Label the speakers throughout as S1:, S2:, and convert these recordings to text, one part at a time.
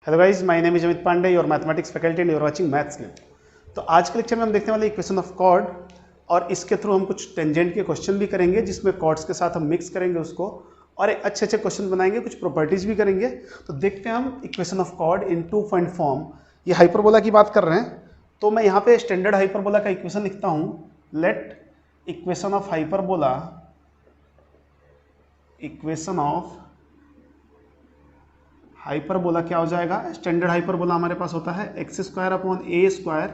S1: Hello guys, my name is Amit Pandey, your mathematics faculty and you're watching maths clip. तो आज के lecture में हम देखने वाले इक्वेशन ऑफ कॉर्ड और इसके थ्रू हम कुछ टेंजेंट के क्वेश्चन भी करेंगे जिसमें कॉर्ड्स के साथ हम मिक्स करेंगे उसको और एक अच्छे अच्छे क्वेश्चन बनाएंगे, कुछ प्रॉपर्टीज भी करेंगे। तो देखते हैं हम equation of chord in 2 point form. ये हाइपरबोला की बात कर रहे हैं, तो मैं यहाँ पे स्टैंडर्ड हाइपरबोला का इक्वेशन लिखता हूँ। Let equation of hyperbola, equation of hyperbola क्या हो जाएगा? स्टैंडर्ड हाइपरबोला हमारे पास होता है x square upon A square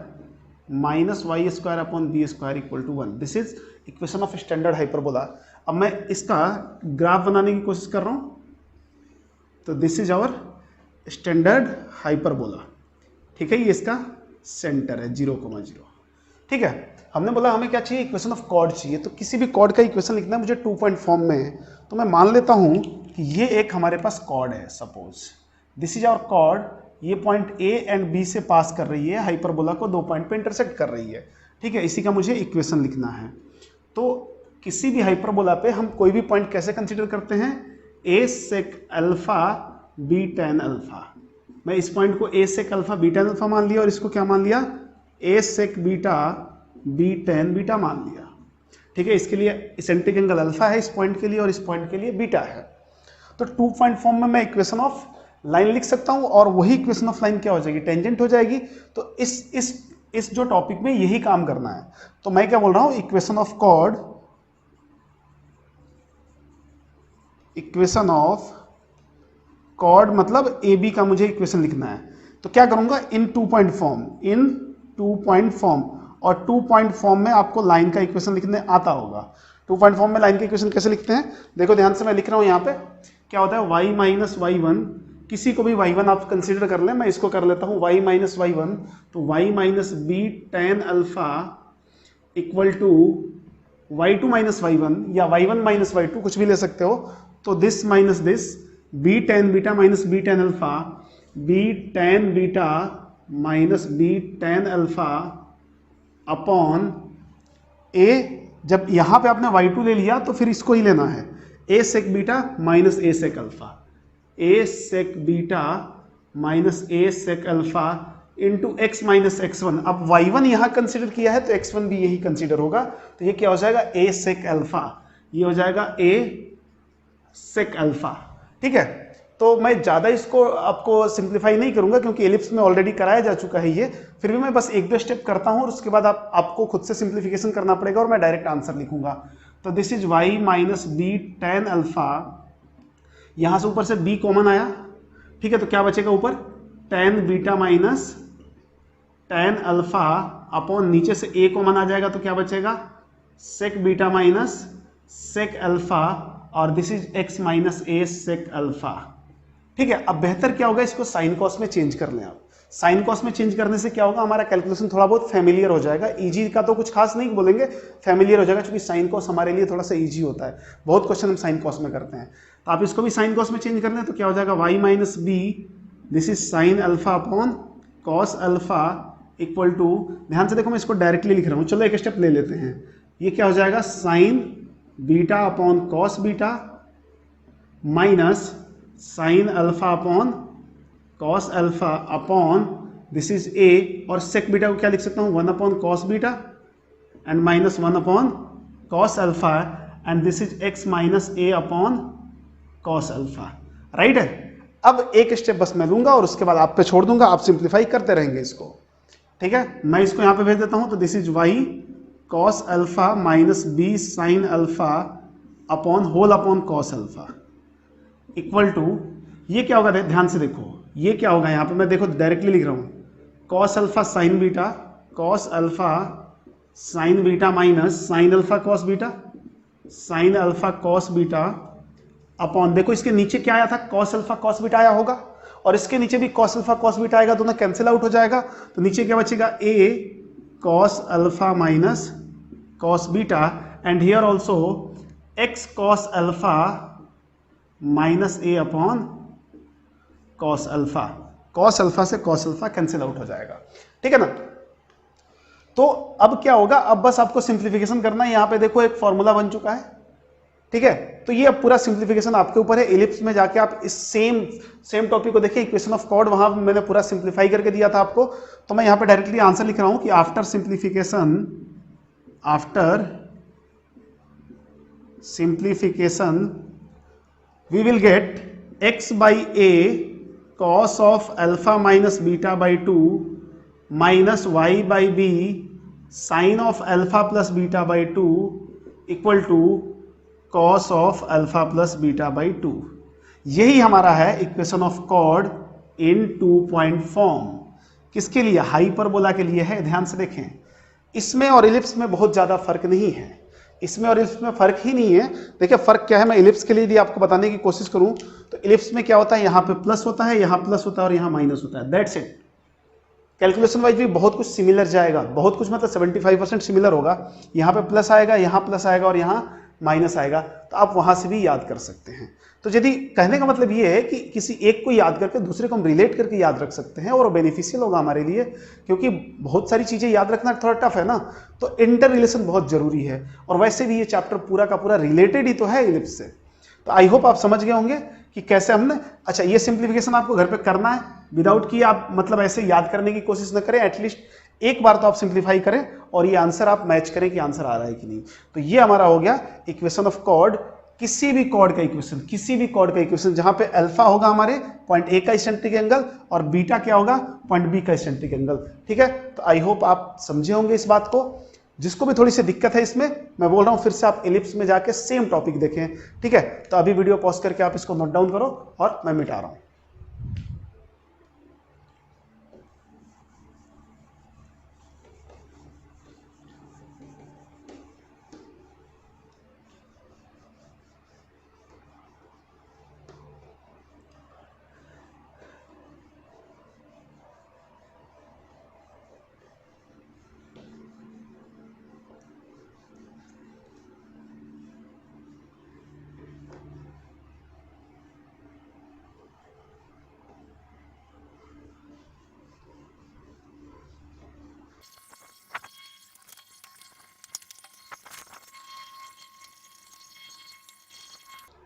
S1: minus y square upon B square equal to 1। This is equation of standard hyperbola. अब मैं इसका ग्राफ बनाने की कोशिश कर रहा हूँ। तो this is our standard hyperbola, ठीक है। ये इसका सेंटर है 0,0, ठीक है। हमने बोला हमें क्या चाहिए? इक्वेशन ऑफ कॉर्ड चाहिए। तो किसी भी कॉर्ड का इक्वेशन लिखना है मुझे 2 पॉइंट फॉर्म में। तो मैं मान लेता हूँ कि ये एक हमारे पास कॉर्ड है। Suppose this is our chord. ये पॉइंट ए एंड बी से पास कर रही है, हाइपरबोला को 2 पॉइंट पे इंटरसेक्ट कर रही है, ठीक है। इसी का मुझे इक्वेशन लिखना है। तो किसी भी हाइपरबोला पे हम कोई भी पॉइंट कैसे कंसीडर करते हैं? A sec alpha B tan alpha. मैं इस पॉइंट को A sec alpha B tan alpha मान लिया और इसको क्या मान लिया? A sec beta B tan beta मान लिया, ठीक है। इसके लिए इसेंट्रिक एंगल अल्फा है इस पॉइंट के लिए और इस पॉइंट के लिए बीटा है। तो 2 पॉइंट फॉर्म में मैं इक्वेशन ऑफ लाइन लिख सकता हूं और वही इक्वेशन ऑफ लाइन क्या हो जाएगी? टेंजेंट हो जाएगी। तो इस जो टॉपिक में यही काम करना है। तो मैं क्या बोल रहा हूं? Equation of chord, equation of chord मतलब ए बी का मुझे इक्वेशन लिखना है। तो क्या करूंगा? इन 2 point form, in 2 point form. और 2 पॉइंट फॉर्म में आपको लाइन का इक्वेशन लिखने आता होगा। 2 पॉइंट फॉर्म में लाइन का इक्वेशन कैसे लिखते हैं? देखो ध्यान से, मैं लिख रहा हूं यहां पे क्या होता है? y माइनस वाई वन, किसी को भी y1 आप कंसीडर कर लें, मैं इसको कर लेता हूं y माइनस वाई वन। तो y minus B tan alpha equal to y2 minus y one या y1 माइनस वाई टू, कुछ भी ले सकते हो। तो this minus this, B tan beta minus B tan alpha, B tan beta minus B tan alpha upon A. जब यहां पे आपने y2 ले लिया तो फिर इसको ही लेना है, A sec beta minus A sec alpha, A sec beta minus A sec alpha into X minus X one. अब y1 यहां कंसीडर किया है तो x1 भी यही कंसीडर होगा। तो ये क्या हो जाएगा? ए सेक अल्फा, ये हो जाएगा ए सेक अल्फा, ठीक है। तो मैं ज़्यादा इसको आपको सिंप्लीफाई नहीं करूंगा क्योंकि एलिप्स में ऑलरेडी कराया जा चुका है ये। फिर भी मैं बस 1-2 स्टेप करता हूं और उसके बाद आपको खुद से सिंप्लीफिकेशन करना पड़ेगा और मैं डायरेक्ट आंसर लिखूंगा। तो this is y minus B tan alpha, यहां से ऊपर से b कॉमन आया, ठीक है। तो क्या बचेगा ऊपर? Tan beta minus tan alpha upon नीचे से a कॉमन आ जाएगा तो क्या बचेगा? Sec beta minus sec alpha और this is x minus a sec alpha, ठीक है। अब बेहतर क्या होगा? इसको साइन कॉस में चेंज कर लें आप। साइन कॉस में चेंज करने से क्या होगा? हमारा कैलकुलेशन थोड़ा बहुत फैमिलियर हो जाएगा। इजी का तो कुछ खास नहीं बोलेंगे, फैमिलियर हो जाएगा, क्योंकि साइन कॉस हमारे लिए थोड़ा सा इजी होता है। बहुत क्वेश्चन हम साइन कॉस में करते हैं। तो आप इसको भी साइन कॉस में चेंज कर लें तो क्या हो जाएगा? y minus b, this is sine alpha upon cos alpha equal to, ध्यान से देखो मैं इसको डायरेक्टली लिख रहा हूँ, चलो एक स्टेप ले लेते हैं। ये क्या हो जाएगा? Sign beta upon cos beta minus sign alpha upon cos alpha upon this is ए, और सेक बीटा को क्या लिख सकता हूँ? 1 upon cos beta and minus 1 upon cos alpha and this is x minus A upon cos alpha, right है। अब एक step बस मैं लूंगा और उसके बाद आप पे छोड़ दूंगा, आप सिंप्लीफाई करते रहेंगे इसको, ठीक है। मैं इसको यहाँ पे भेज देता हूँ। तो this is y cos alpha minus b sine alpha upon whole upon cos alpha equal to, ये क्या होगा? ध्यान से देखो ये क्या होगा? यहाँ पे मैं देखो डायरेक्टली लिख रहा हूँ, cos alpha sign beta, cos alpha sign beta minus sine alpha cos beta, sine alpha cos beta upon, देखो इसके नीचे क्या आया था? कॉस अल्फा कॉस बीटा आया होगा और इसके नीचे भी कॉस अल्फा कॉस बीटा आएगा, दोनों कैंसिल आउट हो जाएगा। तो नीचे क्या बचेगा? A cos alpha minus cos beta and here also X cos alpha minus A upon cos alpha. Cos alpha से कॉस अल्फा कैंसिल आउट हो जाएगा, ठीक है ना। तो अब क्या होगा? अब बस आपको सिंप्लीफिकेशन करना है। यहां पे देखो एक फॉर्मूला बन चुका है, ठीक है। तो ये अब पूरा सिंप्लीफिकेशन आपके ऊपर है। इलिप्स में जाके आप इस सेम टॉपिक को देखिए, इक्वेशन ऑफ कॉर्ड, वहां मैंने पूरा सिंप्लीफाई करके दिया था आपको। तो मैं यहां पे डायरेक्टली आंसर लिख रहा हूं कि after simplification we will get x by a cos of alpha minus beta by 2 minus y by b sin of alpha plus beta by 2 equal to cos of alpha plus beta by 2। यही हमारा है equation of chord in 2 point form. किसके लिए? Hyperbola के लिए है। ध्यान से देखें, इसमें और इलिप्स में बहुत ज्यादा फर्क नहीं है। इसमें और इलिप्स में फर्क ही नहीं है। देखिए फर्क क्या है, मैं इलिप्स के लिए यदि आपको बताने की कोशिश करूं तो इलिप्स में क्या होता है, यहाँ पे प्लस होता है, यहाँ प्लस होता है और यहाँ माइनस होता है, दैट्स इट। कैलकुलेशन वाइज भी बहुत कुछ सिमिलर जाएगा, बहुत कुछ मतलब 75% सिमिलर होगा। यहाँ पे प्लस आएगा, यहाँ प्लस आएगा और यहाँ माइनस आएगा, तो आप वहां से भी याद कर सकते हैं। तो यदि कहने का मतलब ये है कि किसी एक को याद करके दूसरे को हम रिलेट करके याद रख सकते हैं और बेनिफिशियल होगा हमारे लिए, क्योंकि बहुत सारी चीजें याद रखना थोड़ा टफ है ना, तो इंटर रिलेशन बहुत जरूरी है। और वैसे भी ये चैप्टर पूरा का पूरा रिलेटेड ही तो है इलिप्स से। तो आई होप आप समझ गए होंगे कि कैसे हमने, अच्छा ये सिंप्लीफिकेशन आपको घर पे करना है, विदाउट कि आप मतलब ऐसे याद करने की कोशिश न करें, एटलीस्ट एक बार तो आप सिंप्लीफाई करें और ये आंसर आप मैच करें कि आंसर आ रहा है कि नहीं। तो ये हमारा हो गया इक्वेशन ऑफ कॉर्ड, किसी भी कॉर्ड का इक्वेशन, जहां पे अल्फा होगा हमारे पॉइंट ए का इसेंट्रिक एंगल और बीटा क्या होगा, पॉइंट बी का इसेंट्रिक एंगल। ठीक है, तो आई होप आप समझे होंगे इस बात को। जिसको भी थोड़ी सी दिक्कत है इसमें, मैं बोल रहा हूं फिर से आप इलिप्स में जाके सेम टॉपिक देखें। ठीक है, तो अभी वीडियो पॉज करके आप इसको नोट डाउन करो और मैं मिटा रहा हूं।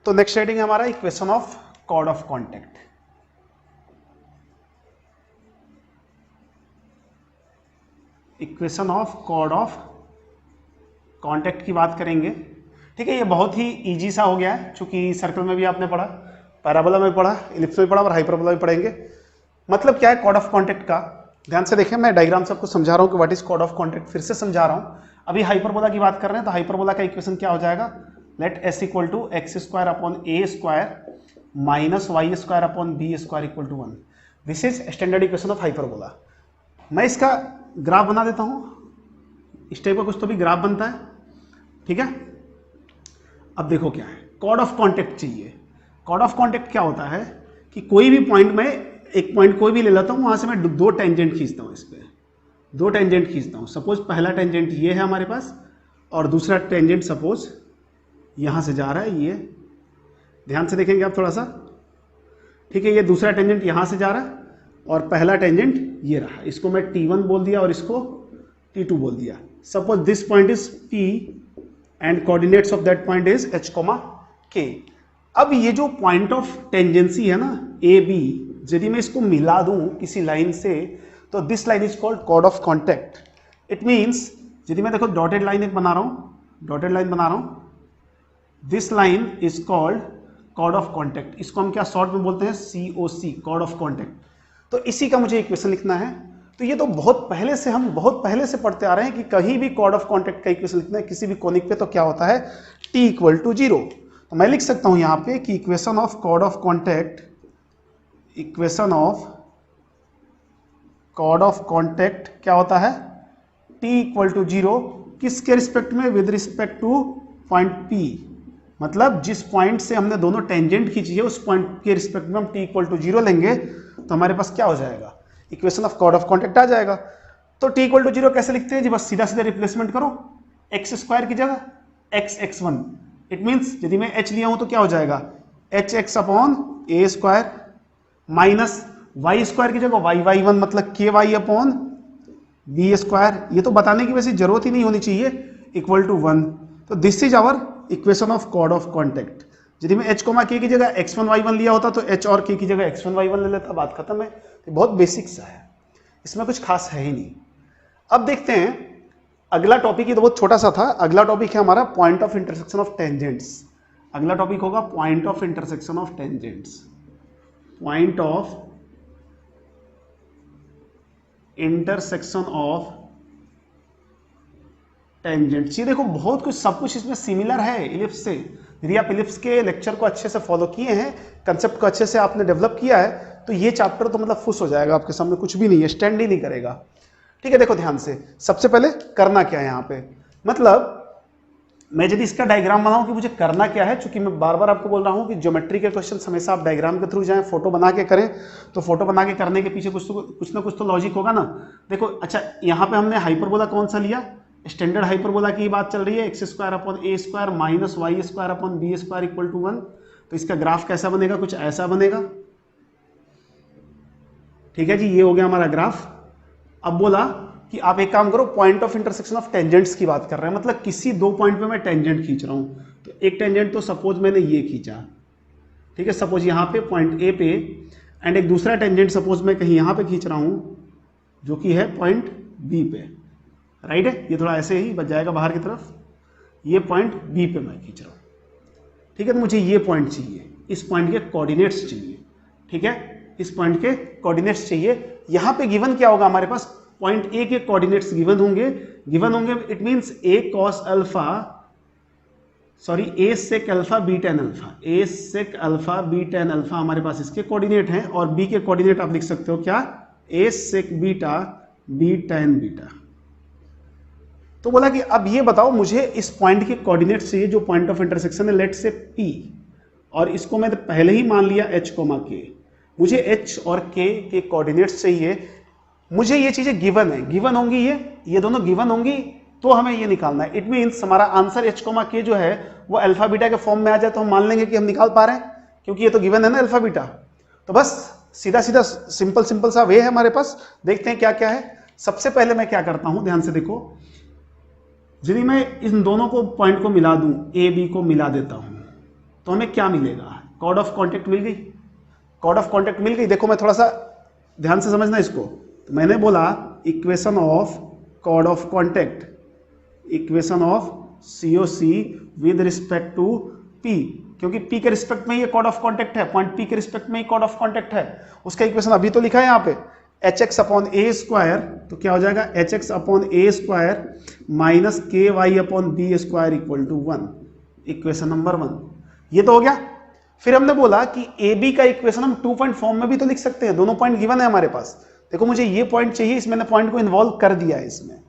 S1: तो नेक्स्ट हेडिंग है हमारा equation of chord of contact. Equation of chord of contact की बात करेंगे। ठीक है, ये बहुत ही इजी सा हो गया है, चूंकि सर्कल में भी आपने पढ़ा, पैराबोला में पढ़ा, इलिप्स में पढ़ा और हाइपरबोला में पढ़ेंगे। मतलब क्या है कॉर्ड ऑफ कॉन्टैक्ट का, ध्यान से देखें, मैं डायग्राम सबको समझा रहा हूं कि what is chord of contact, फिर से समझा रहा हूं। अभी हाइपरबोला की बात कर रहे हैं, तो हाइपरबोला का इक्वेशन क्या हो जाएगा, let s equal to x square upon A square minus y square upon B square equal to 1। This is standard equation of hyperbola. मैं इसका ग्राफ बना देता हूं, इस टाइप का कुछ तो भी ग्राफ बनता है। ठीक है, अब देखो क्या है, कॉर्ड ऑफ कॉन्टैक्ट चाहिए। कॉर्ड ऑफ कॉन्टैक्ट क्या होता है कि कोई भी पॉइंट में, एक पॉइंट कोई भी ले लेता हूं, वहां से मैं दो टेंजेंट खींचता हूं, इस पे दो टेंजेंट खींचता हूं। सपोज पहला टेंजेंट ये है हमारे पास और दूसरा टेंजेंट सपोज यहां से जा रहा है, ये ध्यान से देखेंगे आप थोड़ा सा। ठीक है, ये दूसरा टेंजेंट यहां से जा रहा है और पहला टेंजेंट ये रहा, इसको मैं T1 बोल दिया और इसको T2 बोल दिया। Suppose this point is P and coordinates of that point is h, k। अब ये जो पॉइंट ऑफ टेंजेंसी है ना AB, यदि मैं इसको मिला दूं किसी लाइन से, तो this line is called chord of contact. It means यदि मैं देखो डॉटेड लाइन एक बना रहा हूं, this line is called chord of contact. इसको हम क्या शॉर्ट में बोलते हैं, COC, कॉर्ड ऑफ कॉन्टैक्ट। तो इसी का मुझे इक्वेशन लिखना है। तो ये तो बहुत पहले से पढ़ते आ रहे हैं कि कहीं भी कॉर्ड ऑफ कॉन्टैक्ट का इक्वेशन लिखना है किसी भी कोनिक पे, तो क्या होता है, T इक्वल टू 0। तो मैं लिख सकता हूं यहां पे कि equation of chord of contact क्या होता है, T इक्वल टू 0 किसके रिस्पेक्ट में, with respect to point P। मतलब जिस पॉइंट से हमने दोनों टेंजेंट खींची है उस पॉइंट के रिस्पेक्ट में हम T इक्वल टू 0 लेंगे, तो हमारे पास क्या हो जाएगा, equation of chord of contact आ जाएगा। तो T इक्वल टू 0 कैसे लिखते हैं जी, बस सीधा सीधा रिप्लेसमेंट करो, एक्स स्क्वायर की जगह x(x1). इट मीन्स यदि मैं h लिया हूं तो क्या हो जाएगा, hx अपॉन ए स्क्वायर माइनस वाई स्क्वायर की जगह y(y1) मतलब ky अपॉन बी स्क्वायर। ये तो बताने की वैसे जरूरत ही नहीं होनी चाहिए, इक्वल टू 1। तो this is our equation of chord of contact. यदि मैं h कोमा k की जगह x1 y1 लिया होता तो h और k की जगह x1 y1 ले लेता, बात खत्म है। तो बहुत बेसिक सा है, इसमें कुछ खास है ही नहीं। अब देखते हैं अगला टॉपिक, ये तो बहुत छोटा सा था। अगला टॉपिक है हमारा point of intersection of tangents. अगला टॉपिक होगा point of intersection of tangents. Point of intersection of tangents. ये देखो बहुत कुछ, सब कुछ इसमें सिमिलर है इलिप्स से। यदि आप इलिप्स के लेक्चर को अच्छे से फॉलो किए हैं, कंसेप्ट को अच्छे से आपने डेवलप किया है, तो ये चैप्टर तो मतलब फुस हो जाएगा आपके सामने, कुछ भी नहीं है, स्टैंड ही नहीं करेगा। ठीक है, देखो ध्यान से, सबसे पहले करना क्या है यहाँ पे, मतलब मैं यदि इसका डायग्राम बनाऊं कि मुझे करना क्या है, चूंकि मैं बार बार आपको बोल रहा हूं कि ज्योमेट्री के क्वेश्चन हमेशा आप डायग्राम के थ्रू जाएं, फोटो बना के करें, तो फोटो बना के करने के पीछे कुछ ना कुछ तो लॉजिक होगा ना। देखो अच्छा, यहाँ पे हमने हाइपरबोला कौन सा लिया, स्टैंडर्ड हाइपरबोला की बात चल रही है, x square upon A square minus y square upon B square equal to 1। तो इसका ग्राफ कैसा बनेगा, कुछ ऐसा बनेगा। ठीक है जी, ये हो गया हमारा ग्राफ। अब बोला कि आप एक काम करो, point of intersection of tangents की बात कर रहे हैं, मतलब किसी दो पॉइंट पे मैं टेंजेंट खींच रहा हूं। तो एक टेंजेंट तो सपोज मैंने ये खींचा, ठीक है, सपोज यहाँ पे पॉइंट ए पे, एंड एक दूसरा टेंजेंट सपोज मैं कहीं यहाँ पे खींच रहा हूं जो कि है पॉइंट बी पे, राइट है। ये थोड़ा ऐसे ही बच जाएगा बाहर की तरफ, ये पॉइंट बी पे मैं खींच रहा हूं, ठीक है। तो मुझे ये पॉइंट चाहिए, इस पॉइंट के कोऑर्डिनेट्स चाहिए, ठीक है, इस पॉइंट के कोऑर्डिनेट्स चाहिए। यहां पे गिवन क्या होगा हमारे पास, पॉइंट ए के कोऑर्डिनेट्स गिवन होंगे, it means a cos alpha, sorry a sec alpha B tan alpha, A sec alpha B tan alpha हमारे पास इसके कोऑर्डिनेट हैं, और बी के कोऑर्डिनेट आप लिख सकते हो क्या, ए sec beta B tan beta. तो बोला कि अब ये बताओ मुझे इस पॉइंट के कोऑर्डिनेट्स चाहिए जो पॉइंट ऑफ इंटरसेक्शन है, लेट से P, और इसको मैं पहले ही मान लिया H, K। मुझे H और K के कोऑर्डिनेट्स चाहिए, मुझे ये चीजें गिवन है, गिवन होंगी, ये दोनों गिवन होंगी, तो हमें ये निकालना है। इट मीन्स हमारा आंसर H, K जो है वो अल्फा बीटा के फॉर्म में आ जाए तो हम मान लेंगे कि हम निकाल पा रहे हैं, क्योंकि ये तो गिवन है ना अल्फा बीटा। तो बस सीधा सीधा सिंपल सा वे है हमारे पास। देखते हैं क्या क्या है। सबसे पहले मैं क्या करता हूं, ध्यान से देखो, यदि मैं इन दोनों को पॉइंट को मिला दूं, ए बी को मिला देता हूं, तो हमें क्या मिलेगा, कॉर्ड ऑफ कॉन्टेक्ट मिल गई, कॉर्ड ऑफ कॉन्टेक्ट मिल गई। देखो मैं थोड़ा सा ध्यान से समझना इसको। तो मैंने बोला equation of chord of contact, equation of COC with respect to P, क्योंकि P के रिस्पेक्ट में ये कॉर्ड ऑफ कॉन्टेक्ट है, पॉइंट P के रिस्पेक्ट में ही कॉर्ड ऑफ कॉन्टेक्ट है। उसका इक्वेशन अभी तो लिखा है यहाँ पे, hx अपॉन ए स्क्वायर, तो क्या हो जाएगा hx upon A square minus k y upon B square equal to 1, equation number 1। ये तो हो गया। फिर हमने बोला कि ए बी का इक्वेशन हम 2 पॉइंट फॉर्म में भी तो लिख सकते हैं, दोनों पॉइंट गिवन है हमारे पास। देखो मुझे ये पॉइंट चाहिए, इसमें मैंने पॉइंट को इन्वॉल्व कर दिया है, इसमें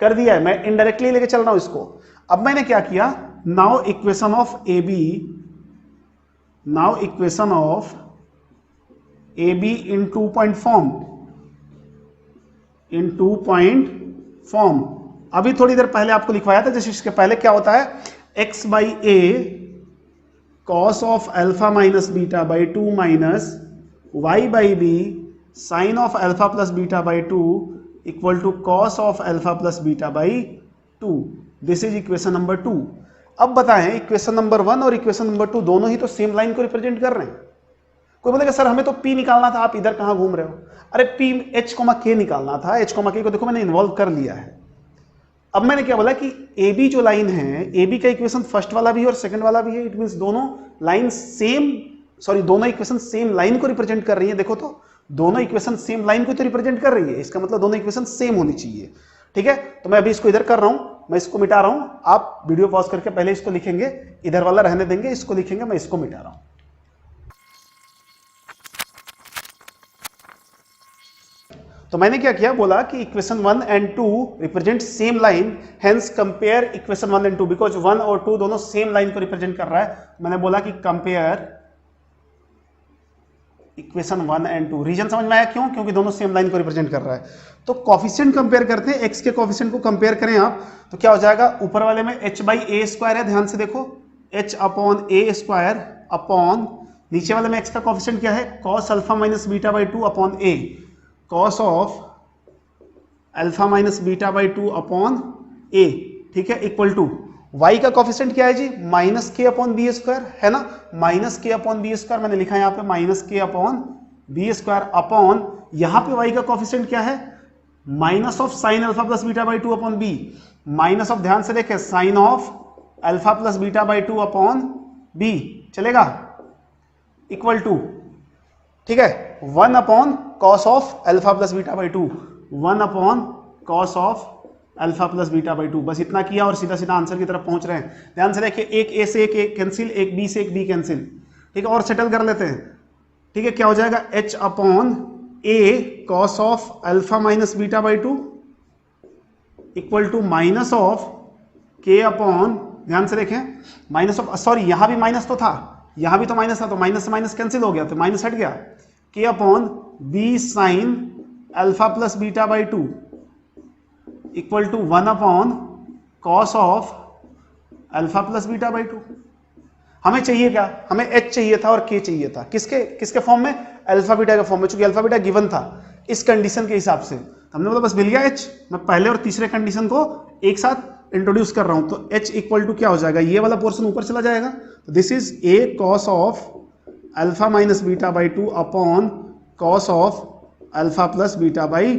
S1: कर दिया है, मैं इनडायरेक्टली लेके चल रहा हूं इसको। अब मैंने क्या किया, now equation of A B, now equation of A B in 2 point form, in 2 point form. अभी थोड़ी देर पहले आपको लिखवाया था, जैसे इसके पहले क्या होता है, x by a cos of alpha minus beta by 2 minus y by b sine of alpha plus beta by 2 equal to cos of alpha plus beta by 2। This is equation number 2। अब बताएं, equation number 1 और equation number 2 दोनों ही तो same line को represent कर रहे हैं। कोई बोलेगा सर हमें तो P निकालना था, आप इधर कहां घूम रहे हो। अरे P H, K निकालना था, H, K को देखो मैंने इन्वॉल्व कर लिया है। अब मैंने क्या बोला कि AB जो लाइन है, AB का इक्वेशन फर्स्ट वाला भी है और सेकंड वाला भी है। इट मींस दोनों लाइन सेम, सॉरी दोनों इक्वेशन सेम लाइन को रिप्रेजेंट कर रही है। देखो तो दोनों इक्वेशन सेम लाइन को तो रिप्रेजेंट कर रही है, इसका मतलब दोनों इक्वेशन सेम होनी चाहिए। ठीक है, तो मैं अभी इसको इधर कर रहा हूं, मैं इसको मिटा रहा हूं। आप वीडियो पॉज करके पहले इसको लिखेंगे, इधर वाला रहने देंगे, इसको लिखेंगे, मैं इसको मिटा रहा हूं। तो मैंने क्या किया, बोला कि equation 1 and 2 represent same line, hence compare equation 1 and 2, because 1 और 2 दोनों सेम लाइन को रिप्रेजेंट कर रहा है। मैंने बोला कि कंपेयर इक्वेशन 1 एंड 2। रीजन समझ में आया क्यों, क्योंकि दोनों सेम लाइन को रिप्रेजेंट कर रहा है। तो कोफिशिएंट कंपेयर करते हैं, x के कोफिशिएंट को कंपेयर करें आप, तो क्या हो जाएगा, ऊपर वाले में h बाई ए स्क्वायर है, ध्यान से देखो, h अपॉन ए स्क्वायर अपॉन, नीचे वाले में x का कोफिशिएंट क्या है, cos alpha minus beta by 2 upon a, cos of alpha minus beta by 2 upon a, ठीक है, इक्वल टू y का कोफिशिएंट क्या है जी, माइनस के अपॉन बी स्क्वायर है ना, माइनस के अपॉन बी स्क्वायर मैंने लिखा है यहाँ पे माइनस के अपॉन बी स्क्वायर अपॉन यहाँ पे y का कोफिशिएंट क्या है, minus of sine alpha plus beta by 2 upon b, minus of, ध्यान से देखें, sine of alpha plus beta by 2 upon b, चलेगा, इक्वल टू, ठीक है, 1 upon cos of alpha plus beta by 2, 1 upon cos of alpha plus beta by 2, बस इतना किया और सीधा सीधा आंसर की तरफ पहुंच रहे हैं। ध्यान से देखिए, एक ए से एक ए कैंसिल, एक बी से एक बी कैंसिल, ठीक है, और सेटल कर लेते हैं, ठीक है, क्या हो जाएगा, h upon a cos of alpha minus beta by 2 equal to minus of k upon, ध्यान से देखें, माइनस ऑफ, सॉरी यहां भी माइनस तो था, यहां भी तो माइनस था, तो माइनस से माइनस कैंसिल हो गया, तो माइनस हट गया, के upon b sine alpha plus beta by 2 equal to 1 upon cos of alpha plus beta by 2। हमें चाहिए क्या, हमें h चाहिए था और k चाहिए था, किसके किसके फॉर्म में, अल्फा बीटा के फॉर्म में, चूंकि अल्फा बीटा गिवन था इस कंडीशन के हिसाब से, हमने बोला बस मिल गया h, मैं पहले और तीसरे कंडीशन को एक साथ इंट्रोड्यूस कर रहा हूं, तो h इक्वल टू क्या हो जाएगा, ये वाला पोर्शन ऊपर चला जाएगा, तो this is a cos of alpha minus beta by 2 upon cos of alpha plus beta by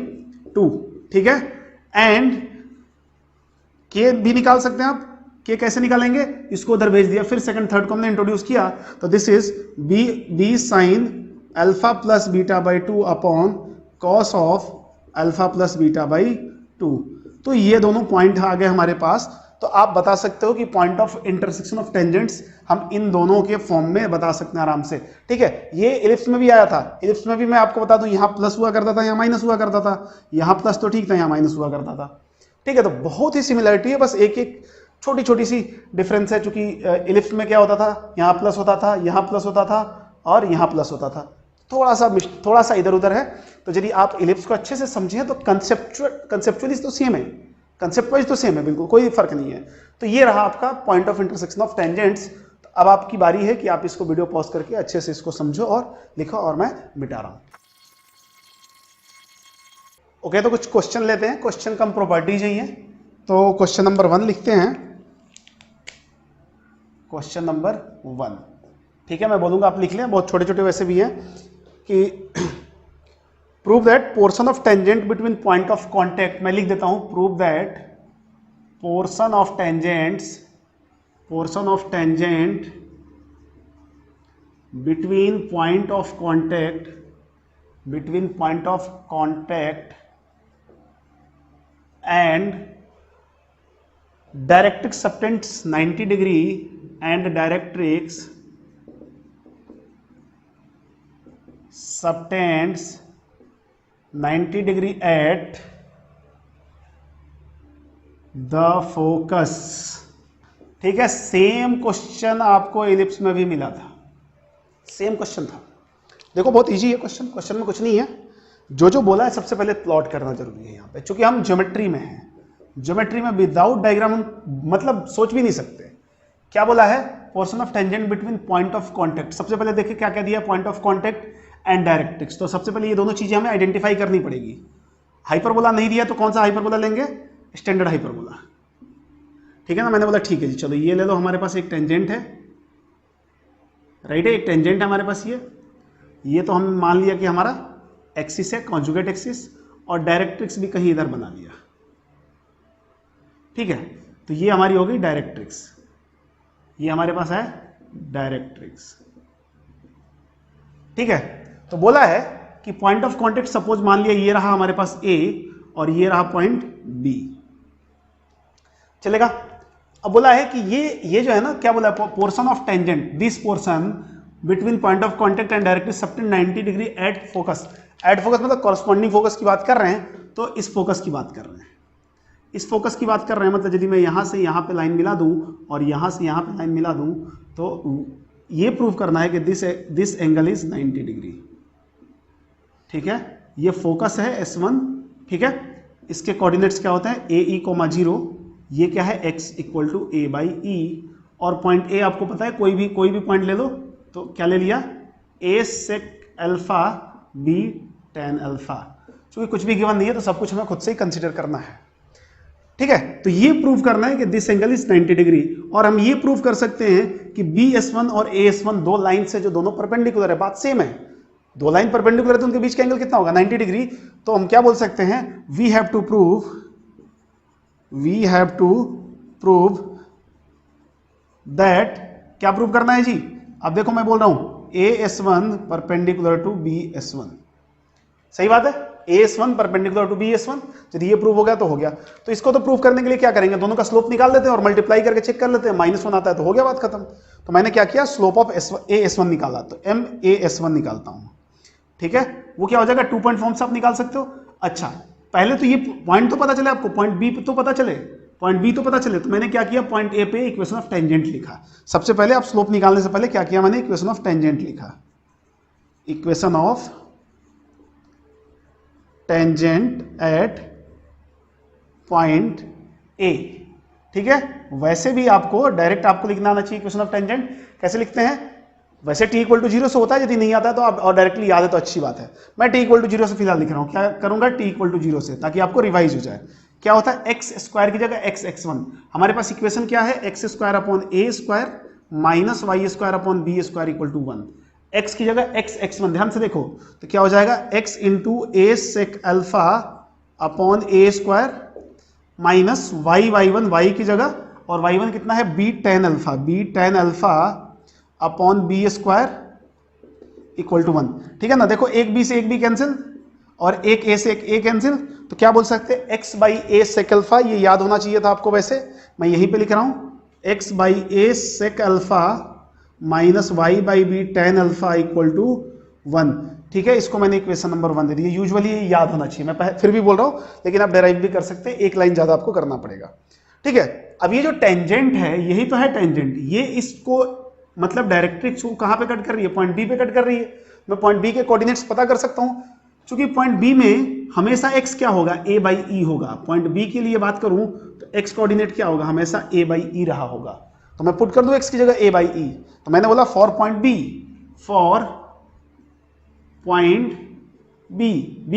S1: 2, ठीक है, एंड के भी निकाल सकते हैं आप, के कैसे निकालेंगे, इसको उधर भेज दिया, फिर सेकंड थर्ड को हमने इंट्रोड्यूस किया, तो this is b sine alpha plus beta by 2 upon cos of alpha plus beta by 2। तो ये दोनों पॉइंट आ गए हमारे पास, तो आप बता सकते हो कि point of intersection of tangents हम इन दोनों के फॉर्म में बता सकते हैं आराम से, ठीक है। ये इलिप्स में भी आया था, इलिप्स में भी मैं आपको बता दूं, यहाँ प्लस हुआ करता था, यहाँ माइनस हुआ करता था, यहाँ प्लस तो ठीक था, यहाँ माइनस हुआ करता था, ठीक है। तो बहुत ही सिमिलरिटी है, बस एक एक छोटी छोटी सी डिफरेंस है, चूंकि इलिप्स में क्या होता था, यहाँ प्लस होता था, यहाँ प्लस होता था और यहाँ प्लस होता था, थोड़ा सा इधर उधर है। तो यदि आप इलिप्स को अच्छे से समझें तो कंसेप्चुअली तो सेम है, कंसेप्ट वाइज तो सेम है, बिल्कुल कोई फर्क नहीं है। तो ये रहा आपका point of intersection of tangents. तो अब आपकी बारी है कि आप इसको वीडियो पॉज करके अच्छे से इसको समझो और लिखो, और मैं मिटा रहा हूं। ओके, तो कुछ क्वेश्चन लेते हैं, क्वेश्चन कम प्रॉपर्टीज ही है। तो क्वेश्चन नंबर 1 लिखते हैं, क्वेश्चन नंबर 1, ठीक है, मैं बोलूंगा आप लिख लें, बहुत छोटे छोटे वैसे भी हैं, कि prove that portion of tangent between point of contact, मैं लिख देता हूं, prove that portion of tangent between point of contact and directrix subtends 90 degree and directrix subtends 90 degree at the focus, ठीक है। सेम क्वेश्चन आपको ellipse में भी मिला था, सेम क्वेश्चन था। देखो बहुत इजी है क्वेश्चन, क्वेश्चन में कुछ नहीं है, जो बोला है सबसे पहले प्लॉट करना जरूरी है यहाँ पे, क्योंकि हम ज्योमेट्री में हैं, ज्योमेट्री में विदाउट डायग्राम हम मतलब सोच भी नहीं सकते। क्या बोला है, portion of tangent between point of contact. सबसे पहले देखिए क्या क्या दिया, point of contact and directrix. तो सबसे पहले ये दोनों चीजें हमें आइडेंटिफाई करनी पड़ेगी। हाइपरबोला नहीं दिया तो कौन सा हाइपरबोला लेंगे, स्टैंडर्ड हाइपरबोला, ठीक है ना। मैंने बोला ठीक है जी, चलो ये ले लो, हमारे पास एक टेंजेंट है, राइट है, एक टेंजेंट है हमारे पास, ये तो हम मान लिया कि हमारा एक्सिस है, कॉन्जुगेट एक्सिस, और डायरेक्ट्रिक्स भी कहीं इधर बना लिया, ठीक है। तो ये हमारी होगी डायरेक्ट्रिक्स, ये हमारे पास है डायरेक्ट्रिक्स, ठीक है। तो बोला है कि पॉइंट ऑफ कॉन्टेक्ट सपोज मान लिया ये रहा हमारे पास A और ये रहा पॉइंट B, चलेगा। अब बोला है कि ये जो है ना, क्या बोला है, portion of tangent, this portion between point of contact and directrix subtend 90 degree at focus. At focus मतलब कॉरस्पॉन्डिंग फोकस की बात कर रहे हैं, तो इस फोकस की बात कर रहे हैं, इस फोकस की बात कर रहे हैं। मतलब यदि मैं यहां से यहां पे लाइन मिला दूं और यहां से यहां पे लाइन मिला दूं, तो ये प्रूव करना है कि दिस एंगल इज 90 डिग्री, ठीक है। ये फोकस है S1, ठीक है। इसके कोऑर्डिनेट्स क्या होते हैं, AE, 0, ये क्या है, x इक्वल टू A/E, और पॉइंट A आपको पता है, कोई भी पॉइंट ले लो, तो क्या ले लिया, A sec alpha B tan alpha. क्योंकि कुछ भी गिवन नहीं है तो सब कुछ हमें खुद से ही कंसिडर करना है। ठीक है, तो ये प्रूव करना है कि दिस एंगल इज 90 डिग्री। और हम ये प्रूव कर सकते हैं कि BS1 और AS1 दो लाइन से जो दोनों परपेंडिकुलर है, बात सेम है, दो लाइन परपेंडिकुलर है तो उनके बीच का एंगल कितना होगा 90 डिग्री। तो हम क्या बोल सकते हैं, we have to prove that, क्या प्रूव करना है जी, अब देखो मैं बोल रहा हूं AS1 परपेंडिकुलर टू BS1, सही बात है, AS1 परपेंडिकुलर टू BS1। यदि ये प्रूव हो गया तो हो गया। तो इसको तो प्रूव करने के लिए क्या करेंगे, दोनों का स्लोप निकाल लेते हैं और मल्टीप्लाई करके चेक कर लेते हैं, -1 आता है तो हो गया, बात खत्म। तो मैंने क्या किया, स्लोप ऑफ AS1 निकाला, तो MAS1 निकालता हूं, ठीक है, वो क्या हो जाएगा 2 पॉइंट फॉर्म से आप निकाल सकते हो। अच्छा, पहले तो ये पॉइंट तो पता चले आपको, पॉइंट बी तो पता चले, पॉइंट बी तो पता चले, तो मैंने क्या किया, पॉइंट ए पे इक्वेशन ऑफ टेंजेंट लिखा। सबसे पहले आप स्लोप निकालने से पहले क्या किया, मैंने इक्वेशन ऑफ टेंजेंट लिखा, equation of tangent at point ए, ठीक है। वैसे भी आपको डायरेक्ट आपको लिखना आना चाहिए इक्वेशन ऑफ टेंजेंट। कैसे लिखते हैं, वैसे t = 0 से होता है, यदि नहीं आता है तो आप और डायरेक्टली याद है तो अच्छी बात है। मैं t = 0 से फिलहाल लिख रहा हूं, क्या करूंगा, t = 0 से, ताकि आपको रिवाइज हो जाए। क्या होता है, x स्क्वायर की जगह x(x1), हमारे पास इक्वेशन क्या है, x² माइनस y² = 1, x की जगह x(x1), ध्यान से देखो तो क्या हो जाएगा, x × a sec alpha upon a² minus y(y1), y की जगह, और y1 कितना है, b tan alpha upon b² = 1, ठीक है ना। देखो एक b से एक b कैंसिल और एक a से एक a कैंसिल, तो क्या बोल सकते हैं, x/a sec अल्फा, ये याद होना चाहिए था आपको, वैसे मैं यहीं पे लिख रहा हूं x/a sec alpha minus y/b tan alpha = 1, ठीक है। इसको मैंने इक्वेशन नंबर 1 दे दी। यूजुअली ये याद होना चाहिए, मैं फिर भी बोल रहा हूं, लेकिन आप डेराइव भी कर सकते हैं, एक लाइन ज्यादा आपको करना पड़ेगा, ठीक है। अब ये जो टेंजेंट है, यही तो है टेंजेंट, ये इसको मतलब डायरेक्ट्रिक्स को कहां पे कट कर रही है, पॉइंट बी पे कट कर रही है। मैं पॉइंट बी के कोऑर्डिनेट्स पता कर सकता हूं, क्योंकि पॉइंट बी में हमेशा x क्या होगा, a/e होगा। पॉइंट बी के लिए बात करूं तो x कोऑर्डिनेट क्या होगा, हमेशा a/e रहा होगा। तो मैं पुट कर दूं x की जगह a/e, तो मैंने बोला फॉर पॉइंट बी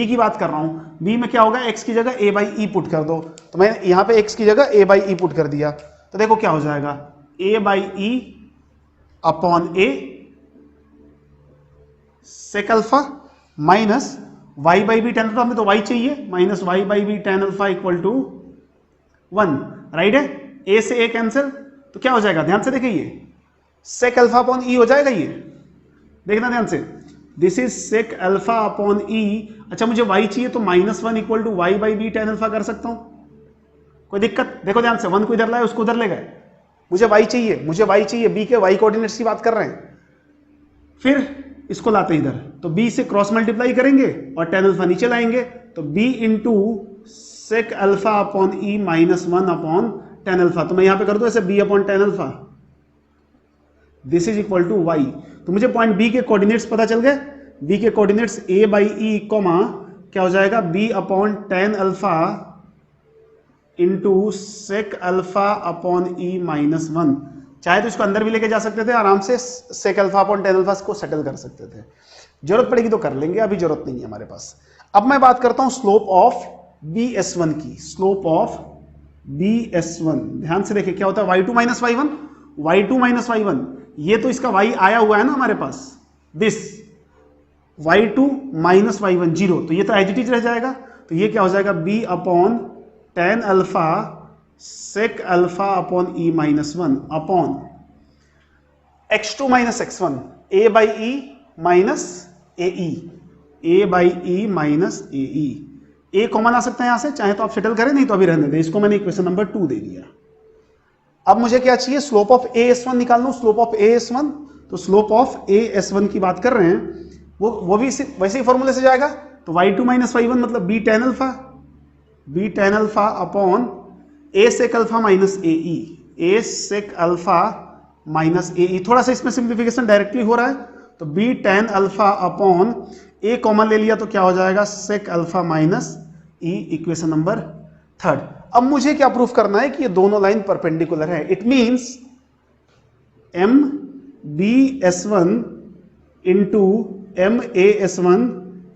S1: की बात कर रहा हूं, b में क्या होगा, x की जगह a/e पुट कर दो, तो मैं यहां पे x की जगह a/e पुट कर दिया, तो देखो क्या हो जाएगा, a/e upon a sec alpha minus y/b tan alpha, हमें तो y चाहिए, minus y/b tan alpha = 1, right है। a से a कैंसिल, तो क्या हो जाएगा, ध्यान से देखिए, ये sec अल्फा अपॉन e हो जाएगा, ये देखना ध्यान से, this is sec alpha upon e। अच्छा, मुझे y चाहिए तो -1 = y/b tan अल्फा कर सकता हूं, कोई दिक्कत, देखो ध्यान से, 1 को इधर लाए, उसको उधर ले गए, मुझे y चाहिए, b के y कोऑर्डिनेट्स की बात कर रहे हैं, फिर इसको लाते इधर, तो b से क्रॉस मल्टीप्लाई करेंगे और tan अल्फा नीचे लाएंगे, तो b × sec alpha upon e -1 upon tan alpha, तो मैं यहां पे कर दूं ऐसे b upon tan alpha, this is equal to y। तो मुझे पॉइंट b के कोऑर्डिनेट्स पता चल गए, b के कोऑर्डिनेट्स a/e कॉमा क्या हो जाएगा, b upon tan alpha into sec alpha upon e -1। चाहे तो इसको अंदर भी लेके जा सकते थे आराम से, sec alpha upon tan alpha को सेटल कर सकते थे, जरूरत पड़ेगी तो कर लेंगे, अभी जरूरत नहीं है हमारे पास। अब मैं बात करता हूं स्लोप ऑफ BS1 की, स्लोप ऑफ BS1, ध्यान से देखिए क्या होता है, y2 - y1, ये तो इसका y आया हुआ है ना हमारे पास, दिस y2 - y1 0, तो ये तो एज इट इज रह जाएगा, तो ये क्या हो जाएगा, b upon tan alpha sec alpha upon e -1 upon x2 - x1 a/e minus ae, a/e minus ae, a common आ सकता है यहां से, चाहे तो आप सेटल करें, नहीं तो अभी रहने दें, इसको मैंने इक्वेशन नंबर 2 दे दिया। अब मुझे क्या चाहिए, स्लोप ऑफ AS1 निकाल लो, स्लोप ऑफ AS1, तो स्लोप ऑफ AS1 की बात कर रहे हैं, वो भी वैसे ही फॉर्मूले से जाएगा, तो y2 - y1 मतलब b tan alpha upon a sec alpha minus ae, a sec alpha minus ae, थोड़ा सा इसमें सिंप्लीफिकेशन डायरेक्टली हो रहा है, तो b tan alpha upon a common ले लिया तो क्या हो जाएगा, sec alpha minus e, equation number 3। अब मुझे क्या प्रूफ करना है कि ये दोनों लाइन परपेंडिकुलर है, it means MBS1 into MAS1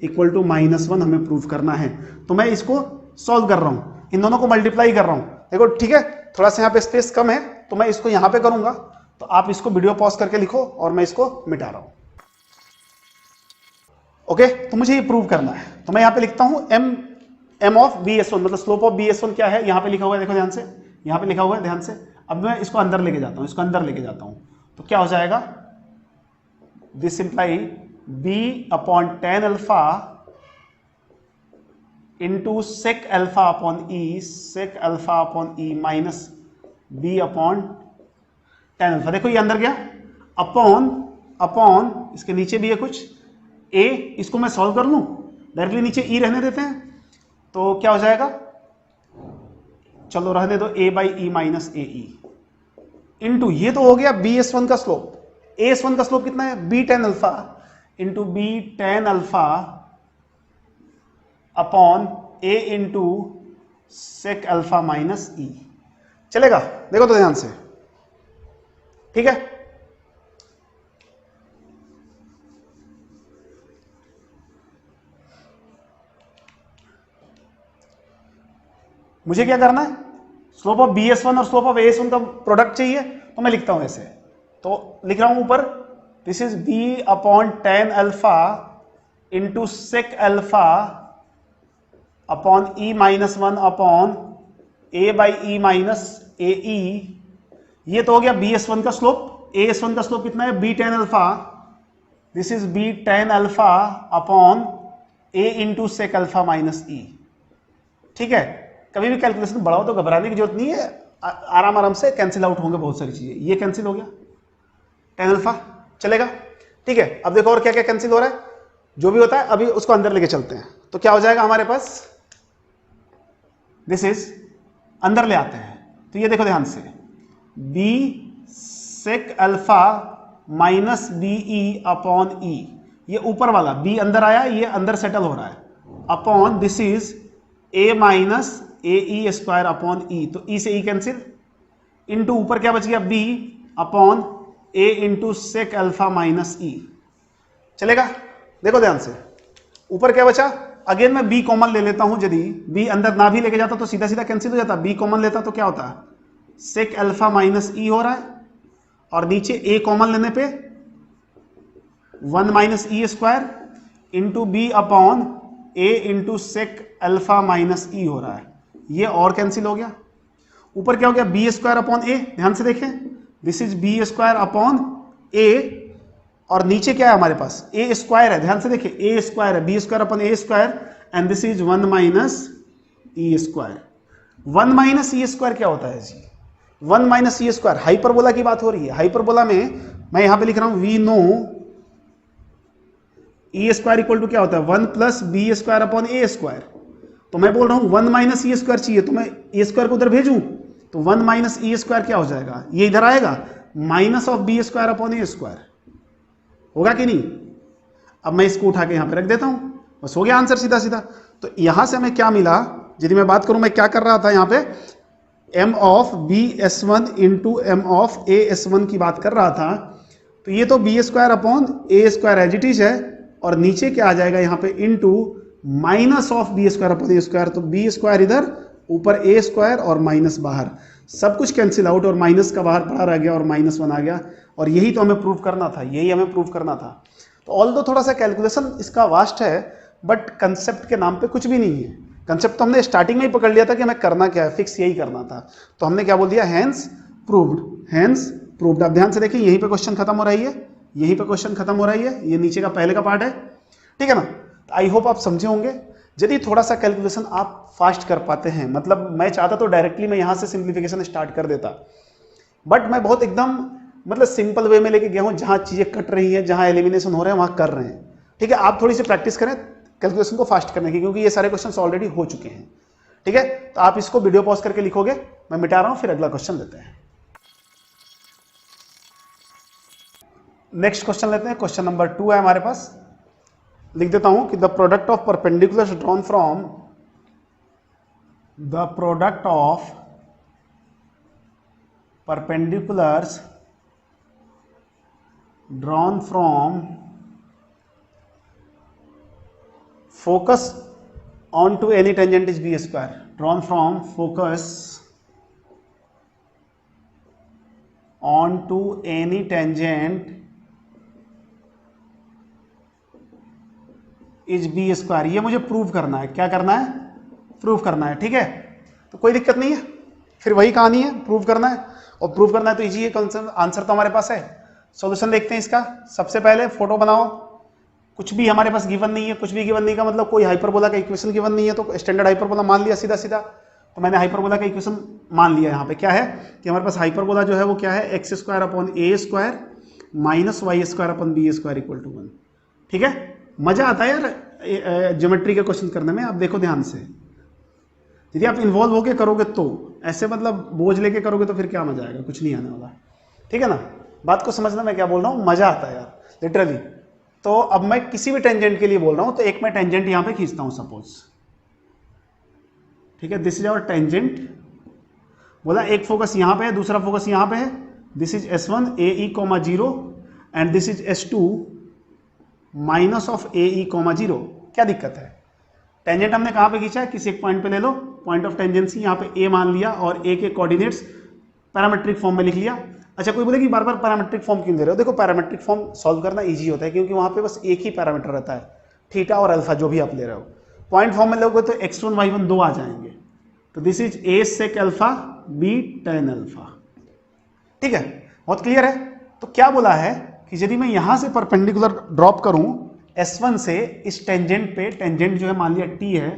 S1: = -1 हमें प्रूफ करना है। तो मैं इसको सॉल्व कर रहा हूं, इन दोनों को मल्टीप्लाई कर रहा हूं, देखो ठीक है, थोड़ा सा यहाँ पे स्पेस कम है तो मैं इसको यहाँ पे करूंगा, तो आप इसको वीडियो पॉज करके लिखो और मैं इसको मिटा रहा हूं। ओके, तो मुझे ये प्रूव करना है, तो मैं यहाँ पे लिखता हूं एम ऑफ BS1, मतलब स्लोप ऑफ BS1 क्या है, यहाँ पे लिखा हुआ है, देखो ध्यान से, यहाँ पे लिखा हुआ है ध्यान से। अब मैं इसको अंदर लेके जाता हूँ, इसको अंदर लेके जाता हूँ, तो क्या हो जाएगा, this imply B/tan alpha into sec alpha upon E minus B/tan alpha. देखो ये अंदर गया, अपॉन इसके नीचे भी है कुछ A, इसको मैं सॉल्व कर लूं, डायरेक्टली नीचे E रहने देते हैं, तो क्या हो जाएगा, चलो रहने दो, A/E माइनस AE इंटू, ये तो हो गया BS1 का स्लोप। AS1 का स्लोप कितना है, B/tan alpha into B/tan alpha upon A into sec alpha minus E। चलेगा, देखो तो ध्यान से, ठीक है। मुझे क्या करना है, स्लोप ऑफ BS1 और स्लोप ऑफ AS1 का प्रोडक्ट चाहिए, तो मैं लिखता हूं ऐसे, तो लिख रहा हूं ऊपर, this is B/tan alpha into sec alpha upon E minus 1 upon A/E minus AE। ये तो हो गया BS1 का स्लोप। AS1 का स्लोप कितना है, B/tan alpha, this is B/tan alpha upon A into sec alpha minus E। ठीक है, कभी भी कैलकुलेशन बढ़ाओ तो घबराने की जरूरत नहीं है, आराम आराम से कैंसिल आउट होंगे बहुत सारी चीजें। ये कैंसिल हो गया, tan अल्फा चलेगा, ठीक है। अब देखो और क्या क्या कैंसिल हो रहा है, जो भी होता है अभी उसको अंदर लेके चलते हैं, तो क्या हो जाएगा हमारे पास, दिस इज, अंदर ले आते हैं, तो ये देखो ध्यान से, B sec alpha minus BE upon E, ये ऊपर वाला B अंदर आया, ये अंदर सेटल हो रहा है, upon this is A minus AE square upon E, तो E से E कैंसिल, इंटू ऊपर क्या बच गया, B upon A into sec alpha minus E। चलेगा, देखो ध्यान से, ऊपर क्या बचा, अगेन मैं B कॉमन ले लेता हूं, यदि B अंदर ना भी लेके जाता तो सीधा सीधा कैंसिल हो जाता, B कॉमन लेता तो क्या होता, sec अल्फा माइनस E हो रहा है, और नीचे A कॉमन लेने पे 1 minus E square into B upon A into sec alpha minus E हो रहा है, ये और कैंसिल हो गया। ऊपर क्या हो गया, B स्क्वायर अपॉन A, ध्यान से देखें, this is B square upon A, और नीचे क्या है हमारे पास, A स्क्वायर है, ध्यान से देखिए A स्क्वायर है, B square upon A square, and this is 1 minus E square. 1 minus E square क्या होता है जी, 1 माइनस E स्क्वायर हाइपरबोला की बात हो रही है। हाइपरबोला में मैं यहां पे लिख रहा हूं, we know E square equal to क्या होता है, 1 plus B square upon A square, तो मैं बोल रहा हूं 1 माइनस E स्क्वायर चाहिए, तो मैं A स्क्वायर को उधर भेजूं, तो 1 माइनस E स्क्वायर क्या हो जाएगा, ये इधर आएगा, minus of B square upon A square, होगा कि नहीं। अब मैं इसको उठा के यहां पे रख देता हूं, बस हो गया आंसर सीधा सीधा। तो यहां से हमें क्या मिला, यदि मैं बात करूं, मैं क्या कर रहा था यहां पे, m of BS1 into M of AS1 की बात कर रहा था, तो ये तो B square upon A square as it is है, और नीचे क्या आ जाएगा यहाँ पे, into minus of B square upon A square, तो B स्क्वायर इधर, ऊपर A स्क्वायर और माइनस बाहर, सब कुछ कैंसिल आउट, और माइनस का बाहर पड़ा रह गया और -1 आ गया, और यही तो हमें प्रूव करना था, यही हमें प्रूव करना था। तो ऑल्दो थोड़ा सा कैलकुलेशन इसका वास्ट है, बट कंसेप्ट के नाम पे कुछ भी नहीं है। कंसेप्ट तो हमने स्टार्टिंग में ही पकड़ लिया था कि हमें करना क्या है, फिक्स यही करना था, तो हमने क्या बोल दिया, हैंस प्रूव्ड, हैंस प्रूव्ड। अब ध्यान से देखिए, यहीं पे क्वेश्चन खत्म हो रही है, यहीं पे क्वेश्चन खत्म हो रही है, ये नीचे का पहले का पार्ट है, ठीक है ना। आई होप आप समझे होंगे। यदि थोड़ा सा कैलकुलेशन आप फास्ट कर पाते हैं, मतलब मैं चाहता तो डायरेक्टली मैं यहां से सिंप्लीफिकेशन स्टार्ट कर देता, बट मैं बहुत एकदम मतलब सिंपल वे में लेके गया हूं, जहां चीजें कट रही हैं, जहां एलिमिनेशन हो रहे हैं वहां कर रहे हैं, ठीक है। आप थोड़ी सी प्रैक्टिस करें कैलकुलेशन को फास्ट करने की, क्योंकि ये सारे क्वेश्चन ऑलरेडी हो चुके हैं, ठीक है। तो आप इसको वीडियो पॉज करके लिखोगे, मैं मिटा रहा हूं, फिर अगला क्वेश्चन लेते हैं। नेक्स्ट क्वेश्चन लेते हैं, क्वेश्चन नंबर 2 है हमारे पास। लिख देता हूं कि the product of perpendiculars drawn from, the product of perpendiculars drawn from focus on to any tangent is B square. Drawn from focus on to any tangent is B square. ये मुझे prove करना है। क्या करना है? Prove करना है। ठीक है, तो कोई दिक्कत नहीं है, फिर वही कहानी है, प्रूव करना है। और प्रूव करना है तो इजी है, आंसर तो हमारे पास है। सॉल्यूशन देखते हैं इसका। सबसे पहले फोटो बनाओ। कुछ भी हमारे पास गिवन नहीं है, कुछ भी गिवन नहीं का मतलब कोई हाइपरबोला का इक्वेशन गिवन नहीं है, तो स्टैंडर्ड हाइपरबोला मान लिया सीधा सीधा। तो मैंने हाइपरबोला का इक्वेशन मान लिया। यहाँ पे क्या है कि हमारे पास हाइपरबोला जो है वो क्या है, x square upon A square minus y square upon B square equal to 1। ठीक है, मजा आता है यार ज्योमेट्री के क्वेश्चन करने में। आप देखो ध्यान से, यदि आप इन्वॉल्व होके करोगे तो, ऐसे मतलब बोझ लेके करोगे तो फिर क्या मजा आएगा, कुछ नहीं आने वाला। ठीक है ना, बात को समझना मैं क्या बोल रहा हूँ, मजा आता है यार लिटरली। तो अब मैं किसी भी टेंजेंट के लिए बोल रहा हूँ, तो एक मैं टेंजेंट यहां पे खींचता हूं सपोज। ठीक है, दिस इज आवर टेंजेंट। बोला एक फोकस यहां पे है, दूसरा फोकस यहां पे है। This is S1 AE, 0 and this is S2 minus of AE, 0। क्या दिक्कत है? टेंजेंट हमने कहां पे खींचा है, किसी एक पॉइंट पे ले लो, पॉइंट ऑफ टेंजेंसी यहां पे A मान लिया और A के कोऑर्डिनेट्स पैरामेट्रिक फॉर्म में लिख लिया। अच्छा, कोई बोले कि बार बार पैरामेट्रिक फॉर्म क्यों दे रहे हो? देखो पैरामेट्रिक फॉर्म सॉल्व करना इजी होता है, क्योंकि वहां पे बस एक ही पैरामीटर रहता है, थीटा और अल्फा जो भी आप ले रहे हो। पॉइंट फॉर्म में लोगे तो x1 y1 दो आ जाएंगे। तो this is a sec alpha b tan alpha. ठीक है, बहुत क्लियर है। तो क्या बोला है कि यदि मैं यहां से परपेंडिकुलर ड्रॉप करूं S1 से इस टेंजेंट पे, टेंजेंट जो है मान लिया t है,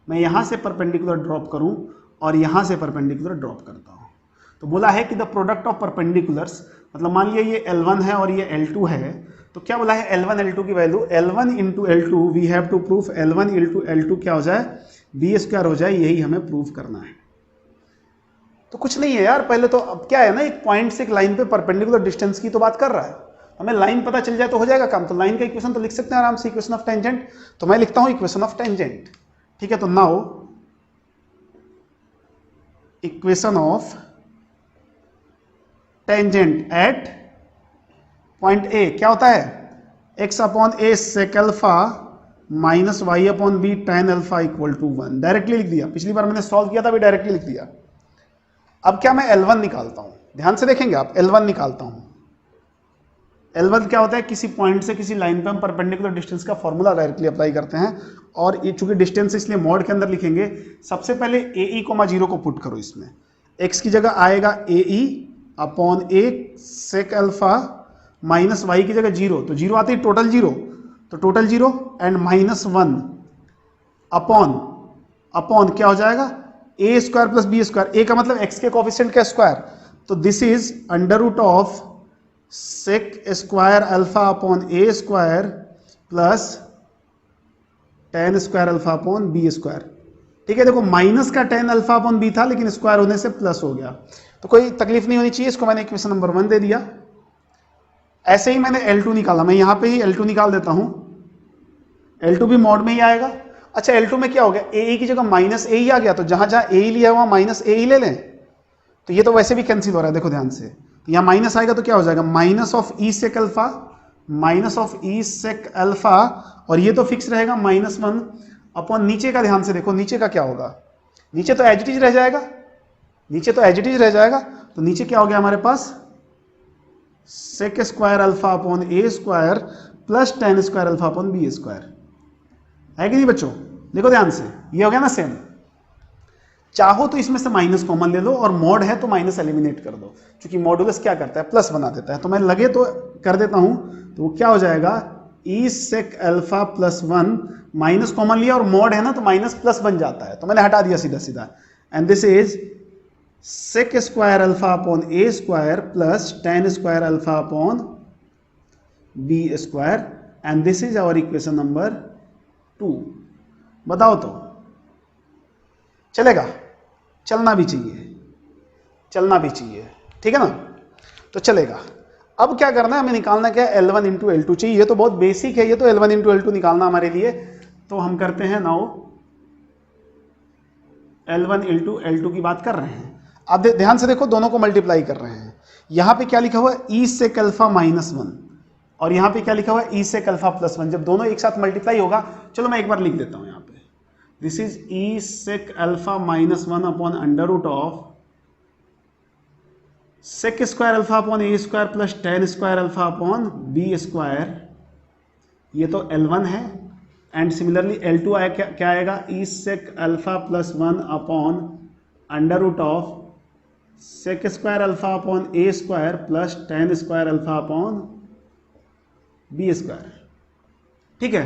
S1: मैं यहां से परपेंडिकुलर ड्रॉप करूं और यहां से परपेंडिकुलर ड्रॉप करता हूं, तो बोला है कि द प्रोडक्ट ऑफ परपेंडिकुलर्स, मतलब मान लिया ये L1 है और ये L2 है, तो क्या बोला है L1 L2 की value L1 into L2 we have to proof L1 into L2 क्या हो जाए, बी स्क्वायर हो जाए। यही हमें प्रूफ करना है। तो कुछ नहीं है यार, पहले तो अब क्या है ना, एक पॉइंट से एक लाइन पे परपेंडिकुलर डिस्टेंस की तो बात कर रहा है, हमें लाइन पता चल जाए तो हो जाएगा काम। तो लाइन का इक्वेशन तो लिख सकते हैं आराम से, इक्वेशन ऑफ टेंजेंट। तो मैं लिखता हूं इक्वेशन ऑफ टेंजेंट। ठीक है, तो now equation of tangent at point a क्या होता है, x upon a sec alpha minus y upon b tan alpha equal to 1। Directly लिख दिया, पिछली बार मैंने सॉल्व किया था भी डायरेक्टली लिख दिया। अब क्या मैं L1 निकालता हूं, ध्यान से देखेंगे आप, L1 निकालता हूं। L1 क्या होता है, किसी पॉइंट से किसी लाइन पे हम परपेंडिकुलर डिस्टेंस का फॉर्मूला डायरेक्टली अप्लाई करते हैं। और ये चूंकि डिस्टेंस इसलिए मॉड के अंदर लिखेंगे। सबसे पहले AE, 0 को पुट करो इसमें। x की जगह आएगा AE upon a sec alpha minus Y की जगह 0, तो 0 आती है टोटल 0, तो टोटल 0 एंड माइनस 1 अपॉन क्या हो जाएगा, ए square plus B square. A का मतलब x के कोफिशिएंट का स्क्वायर, तो this is under root of sec square alpha upon A square plus tan square alpha upon B square. ठीक है, देखो माइनस का tan अल्फा अपॉन बी था, लेकिन स्क्वायर होने से प्लस हो गया, तो कोई तकलीफ नहीं होनी चाहिए। इसको मैंने इक्वेशन नंबर 1 दे दिया। ऐसे ही मैंने L2 निकाला, मैं यहां पे ही L2 निकाल देता हूं। L2 भी मॉड में ही आएगा। अच्छा, L2 में क्या हो गया, AE की जगह माइनस ए ही आ गया, तो जहां जहां AE लिया हुआ माइनस ए ही ले लें। तो ये तो वैसे भी कैंसिल हो रहा है, देखो ध्यान से, यहां माइनस आएगा तो क्या हो जाएगा, minus of e sec alpha, minus of e sec alpha, और ये तो फिक्स रहेगा -1 अपॉन नीचे का। ध्यान से देखो नीचे का क्या होगा, नीचे तो एज इट इज रह जाएगा, नीचे तो एज इट इज रह जाएगा। तो नीचे क्या हो गया हमारे पास, सेक स्क्वायर अल्फा अपॉन ए square plus tan square alpha upon B square. है कि नहीं बच्चों? देखो ध्यान से, ये हो गया ना सेम। चाहो तो इसमें से माइनस कॉमन ले लो, और मॉड है तो माइनस एलिमिनेट कर दो, क्योंकि मॉडुलस क्या करता है, प्लस बना देता है। तो मैं लगे तो कर देता हूं, तो वो क्या हो जाएगा, E sec alpha plus 1, minus common लिया और मॉड है ना, तो माइनस प्लस बन जाता है, तो मैंने हटा दिया सीधा सीधा। And this is sec square alpha upon A square plus tan square alpha upon B square, and this is our equation number 2। बताओ तो चलेगा? चलना भी चाहिए, चलना भी चाहिए, ठीक है ना? तो चलेगा। अब क्या करना है, हमें निकालना क्या है, L1 इंटू L2 चाहिए। ये तो बहुत बेसिक है, ये तो L1 इंटू L2 निकालना हमारे लिए। तो हम करते हैं नाउ L1 इंटू L2 की बात कर रहे हैं। अब ध्यान से देखो, दोनों को मल्टीप्लाई कर रहे हैं। यहां पे क्या लिखा हुआ है, ई सेक अल्फा -1, और यहां पे क्या लिखा हुआ है, ई सेक अल्फा प्लस 1। जब दोनों एक साथ मल्टीप्लाई होगा, चलो मैं एक बार लिख देता हूं यहां पे, this is e sec alpha minus 1 upon under root of sec square alpha upon A square plus tan square alpha upon B square, ये तो L1 है। एंड सिमिलरली L2 आया, क्या आएगा, E sec alpha plus 1 upon under root of sec square alpha upon A square plus tan square alpha upon B square. ठीक है,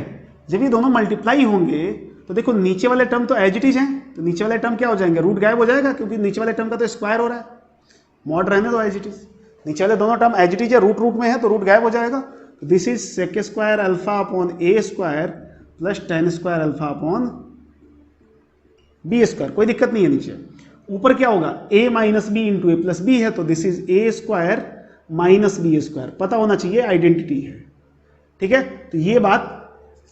S1: जब ये दोनों मल्टीप्लाई होंगे तो देखो नीचे वाले टर्म तो एज इट इज हैं, तो नीचे वाले टर्म क्या हो जाएंगे, रूट गायब हो जाएगा, क्योंकि नीचे वाले टर्म का तो स्क्वायर हो रहा है, मॉड रहने दो एज इट इज। नीचे वाले दोनों टर्म एज इट इज है, रूट रूट में है, तो रूट गायब हो जाएगा। This is sec square alpha upon A square plus tan square alpha upon B square, कोई दिक्कत नहीं है। नीचे ऊपर क्या होगा, a minus b into a plus b है, तो this is A square minus b square, पता होना चाहिए, आइडेंटिटी है। ठीक है, तो ये बात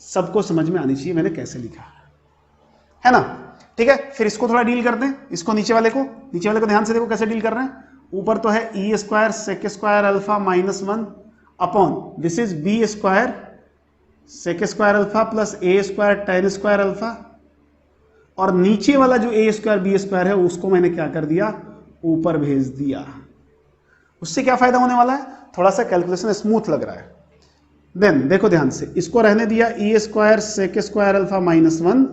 S1: सबको समझ में आनी चाहिए मैंने कैसे लिखा है ना। ठीक है, फिर इसको थोड़ा डील करते हैं, इसको नीचे वाले को ध्यान से देखो कैसे डील कर रहे हैं। ऊपर तो है E square sec square alpha minus 1 upon this is B square sec square alpha plus A square tan square alpha, और नीचे वाला जो ए स्क्वायर बी स्क्वायर है उसको मैंने क्या कर दिया, ऊपर भेज दिया। उससे क्या फायदा होने वाला है, थोड़ा सा कैलकुलेशन स्मूथ लग रहा है। देन देखो ध्यान से, इसको रहने दिया E square sec square alpha minus 1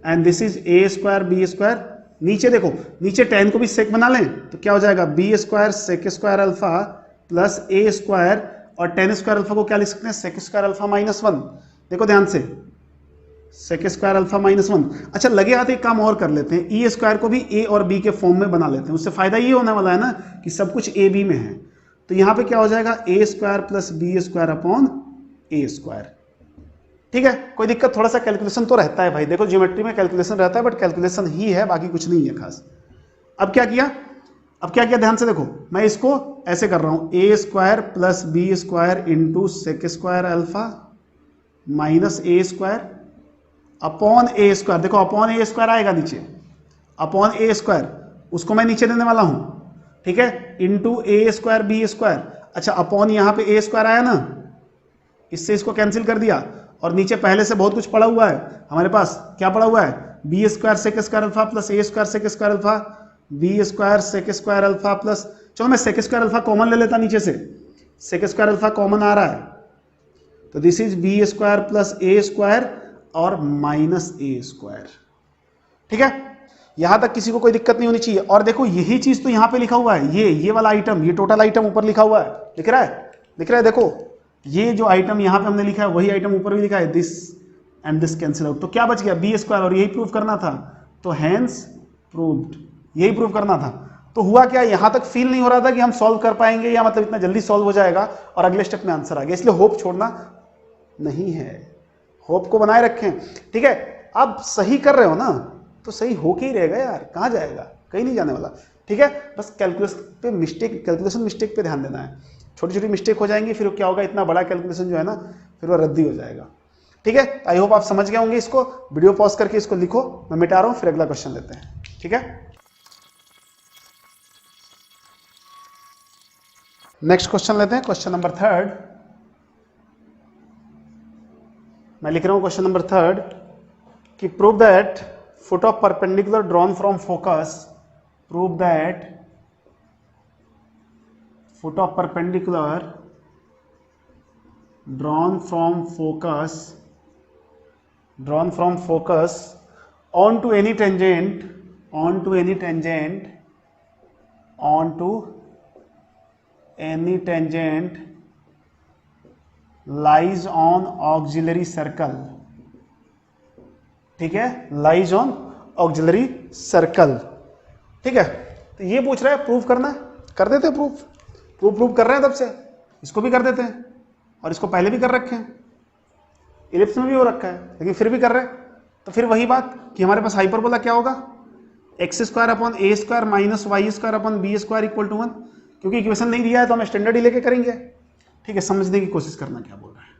S1: and this is A square B square. नीचे देखो, नीचे टेन को भी सेक बना लें तो क्या हो जाएगा, B square sec square alpha plus ए स्क्वायर, और टेन स्क्वायर अल्फा को क्या लिख सकते हैं, सेक स्क्वायर अल्फा माइनस 1। देखो ध्यान से, सेक स्क्वायर अल्फा माइनस 1। अच्छा लगे हाथ एक काम और कर लेते हैं, ई स्क्वायर को भी ए और बी के फॉर्म में बना लेते हैं। उससे फायदा ये होने वाला है ना कि सब कुछ ए बी में है, तो यहां पे क्या हो जाएगा, ए square plus B square upon ए स्क्वायर। ठीक है, कोई दिक्कत, थोड़ा सा कैलकुलेशन तो रहता है भाई, देखो ज्योमेट्री में कैलकुलेशन रहता है, बट कैलकुलेशन ही है, बाकी कुछ नहीं है खास। अब क्या किया, ध्यान से देखो, मैं इसको ऐसे कर रहा हूं, A square plus B square into sec square alpha minus A square upon A square. देखो अपॉन ए स्क्वायर आएगा नीचे, अपॉन ए स्क्वायर उसको मैं नीचे देने वाला हूं, ठीक है, इंटू ए स्क्वायर बी स्क्वायर। अच्छा अपॉन यहां पे ए स्क्वायर आया ना, इससे इसको कैंसिल कर दिया, और नीचे पहले से बहुत कुछ पड़ा हुआ है हमारे पास, क्या पड़ा हुआ है, B square sec square alpha plus ए square sec square alpha, B square sec square alpha plus, चलो मैं सेक स्क्वायर अल्फा कॉमन ले लेता नीचे से, सेक स्क्वायर अल्फा कॉमन आ रहा है, तो this is B square plus A square और माइनस ए स्क्वायर। ठीक है, यहां तक किसी को कोई दिक्कत नहीं होनी चाहिए। और देखो यही चीज तो यहां पे लिखा हुआ है, ये वाला आइटम, ये टोटल आइटम ऊपर लिखा हुआ है, दिख रहा है, देखो ये जो आइटम यहां पे हमने लिखा है वही आइटम ऊपर भी लिखा है, this and this cancel out, तो क्या बच गया, बी स्क्वायर, और यही प्रूव करना था, तो हैंस प्रूव्ड, यही प्रूव करना था। तो हुआ क्या, यहां तक फील नहीं हो रहा था कि हम सॉल्व कर पाएंगे, या मतलब इतना जल्दी सॉल्व हो जाएगा और अगले स्टेप में आंसर आ गया, इसलिए होप छोड़ना नहीं है, होप को बनाए रखें। ठीक है, अब सही कर रहे हो ना, तो सही होके ही रहेगा यार, कहां जाएगा, कहीं नहीं जाने वाला। ठीक है, बस कैलकुलेशन मिस्टेक पे ध्यान देना है, छोटी छोटी मिस्टेक हो जाएंगी, फिर क्या होगा, इतना बड़ा कैलकुलेशन जो है ना फिर वो रद्दी हो जाएगा। ठीक है, आई होप आप समझ गए होंगे इसको। वीडियो पॉज करके इसको लिखो, मैं मिटा रहा हूं, फिर अगला क्वेश्चन लेते हैं। ठीक है, नेक्स्ट क्वेश्चन लेते हैं, क्वेश्चन नंबर 3। मैं लिख रहा हूं क्वेश्चन नंबर 3 कि prove that foot of perpendicular drawn from focus, prove that foot of perpendicular drawn from focus onto any tangent lies on auxiliary circle। ठीक है, lies on auxiliary circle। ठीक है, तो ये पूछ रहा है प्रूव करना है, कर देते हैं प्रूफ कर रहे हैं तब से, इसको भी कर देते हैं, और इसको पहले भी कर रखे हैं, इलिप्स में भी हो रखा है, लेकिन फिर भी कर रहे हैं। तो फिर वही बात कि हमारे पास हाइपरबोला क्या होगा, x square upon A square minus y square upon B square equal to 1। क्योंकि इक्वेशन नहीं दिया है तो हम स्टैंडर्ड ही लेके करेंगे। ठीक है, समझने की कोशिश करना क्या बोल रहा है,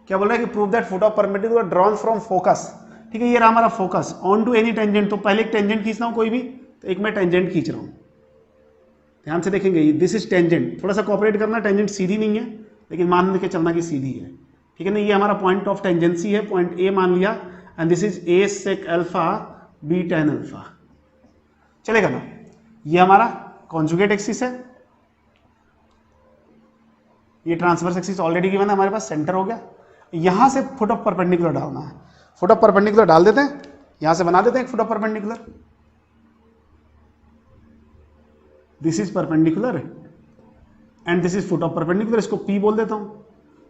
S1: क्या बोल रहा है कि prove that foot of perpendicular drawn from focus. ठीक है, ये रहा हमारा focus, on to any tangent, तो पहले एक टेंजेंट खींचना हूं कोई भी, तो एक मैं टेंजेंट खींच रहा हूं, ध्यान से देखेंगे, दिस इज टेंजेंट, थोड़ा सा कोऑपरेट करना, टेंजेंट सीधी नहीं है लेकिन मान के चलना कि सीधी है। ठीक है ना, ये हमारा पॉइंट ऑफ टेंजेंसी है, पॉइंट ए मान लिया, and this is a sec alpha B tan alpha, चलेगा ना। ये हमारा कॉन्जुगेट एक्सिस है, ये ट्रांसवर्स एक्सिस ऑलरेडी गिवन है हमारे पास, सेंटर हो गया। यहां से फुट ऑफ परपेंडिकुलर डालना है, फुट ऑफ परपेंडिकुलर डाल देते हैं, यहां से बना देते हैं एक foot of perpendicular, this is perpendicular and this is foot of perpendicular, इसको P बोल देता हूं,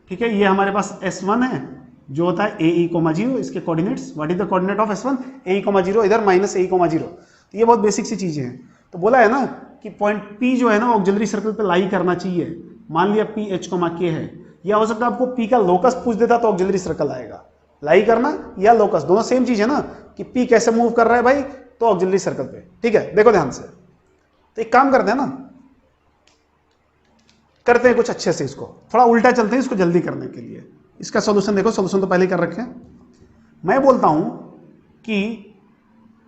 S1: ठीक है। ये हमारे पास S1 है जो होता है AE, 0, इसके coordinates, what is the coordinate of S1, AE, 0, इधर माइनस AE, 0। तो ये बहुत बेसिक सी चीजें हैं। तो बोला है ना कि पॉइंट P जो है ना ऑक्सिलरी सर्कल पे लाई करना चाहिए। मान लिया P H, K है, या हो सकता है आपको P का लोकस पूछ देता तो ऑक्सिलरी सर्कल आएगा। लाई करना या लोकस दोनों सेम चीज है ना, कि P कैसे मूव कर रहा है भाई, तो ऑक्सिलरी सर्कल पे, ठीक है। देखो ध्यान से, तो एक काम करते हैं ना, करते हैं कुछ अच्छे से, इसको थोड़ा उल्टा चलते हैं इसको जल्दी करने के लिए। इसका सॉल्यूशन देखो, सॉल्यूशन तो पहले ही कर रखे हैं। मैं बोलता हूं कि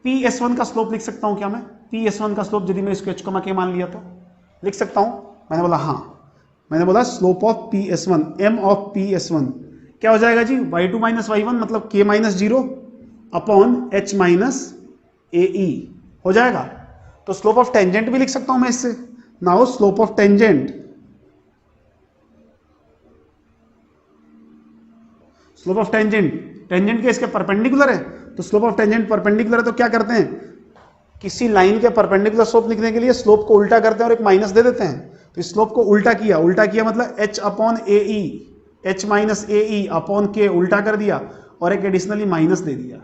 S1: PS1 का स्लोप लिख सकता हूं क्या मैं, PS1 का स्लोप यदि मैं इसको H, K मान लिया तो लिख सकता हूं। मैंने बोला हाँ, मैंने बोला slope of PS1, M of PS1 क्या हो जाएगा जी, y2 माइनस y1 मतलब K minus 0 upon H minus AE हो जाएगा। तो स्लोप ऑफ टेंजेंट भी लिख सकता हूं मैं इससे। Now slope of tangent, slope of tangent, tangent के इसके परपेंडिकुलर है, तो स्लोप ऑफ टेंजेंट परपेंडिकुलर है, तो क्या करते हैं, किसी लाइन के परपेंडिकुलर स्लोप लिखने के लिए स्लोप को उल्टा करते हैं और एक माइनस दे देते हैं। तो स्लोप को उल्टा किया, उल्टा किया मतलब H upon AE, H minus AE upon K उल्टा कर दिया और एक एडिशनली माइनस दे दिया,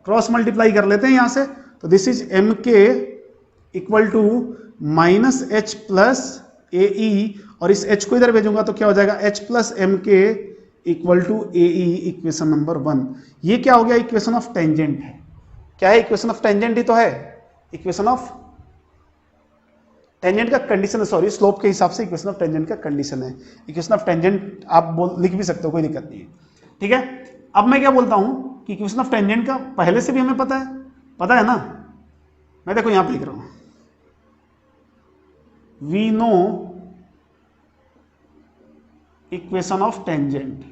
S1: क्रॉस मल्टीप्लाई कर लेते हैं यहां से। तो this is MK equal to minus H plus AE, और इस H को इधर भेजूंगा तो क्या हो जाएगा, H plus MK equal to AE, equation number 1। ये क्या हो गया, इक्वेशन ऑफ टेंजेंट है। क्या है, इक्वेशन ऑफ टेंजेंट ही तो है, इक्वेशन ऑफ टेंजेंट का कंडीशन है, सॉरी स्लोप के हिसाब से इक्वेशन ऑफ टेंजेंट का कंडीशन है। इक्वेशन ऑफ टेंजेंट आप लिख भी सकते हो, कोई दिक्कत नहीं है, ठीक है। अब मैं क्या बोलता हूं कि इक्वेशन ऑफ टेंजेंट का पहले से भी हमें पता है ना। मैं देखो यहां पे लिख रहा हूं, we know equation of tangent.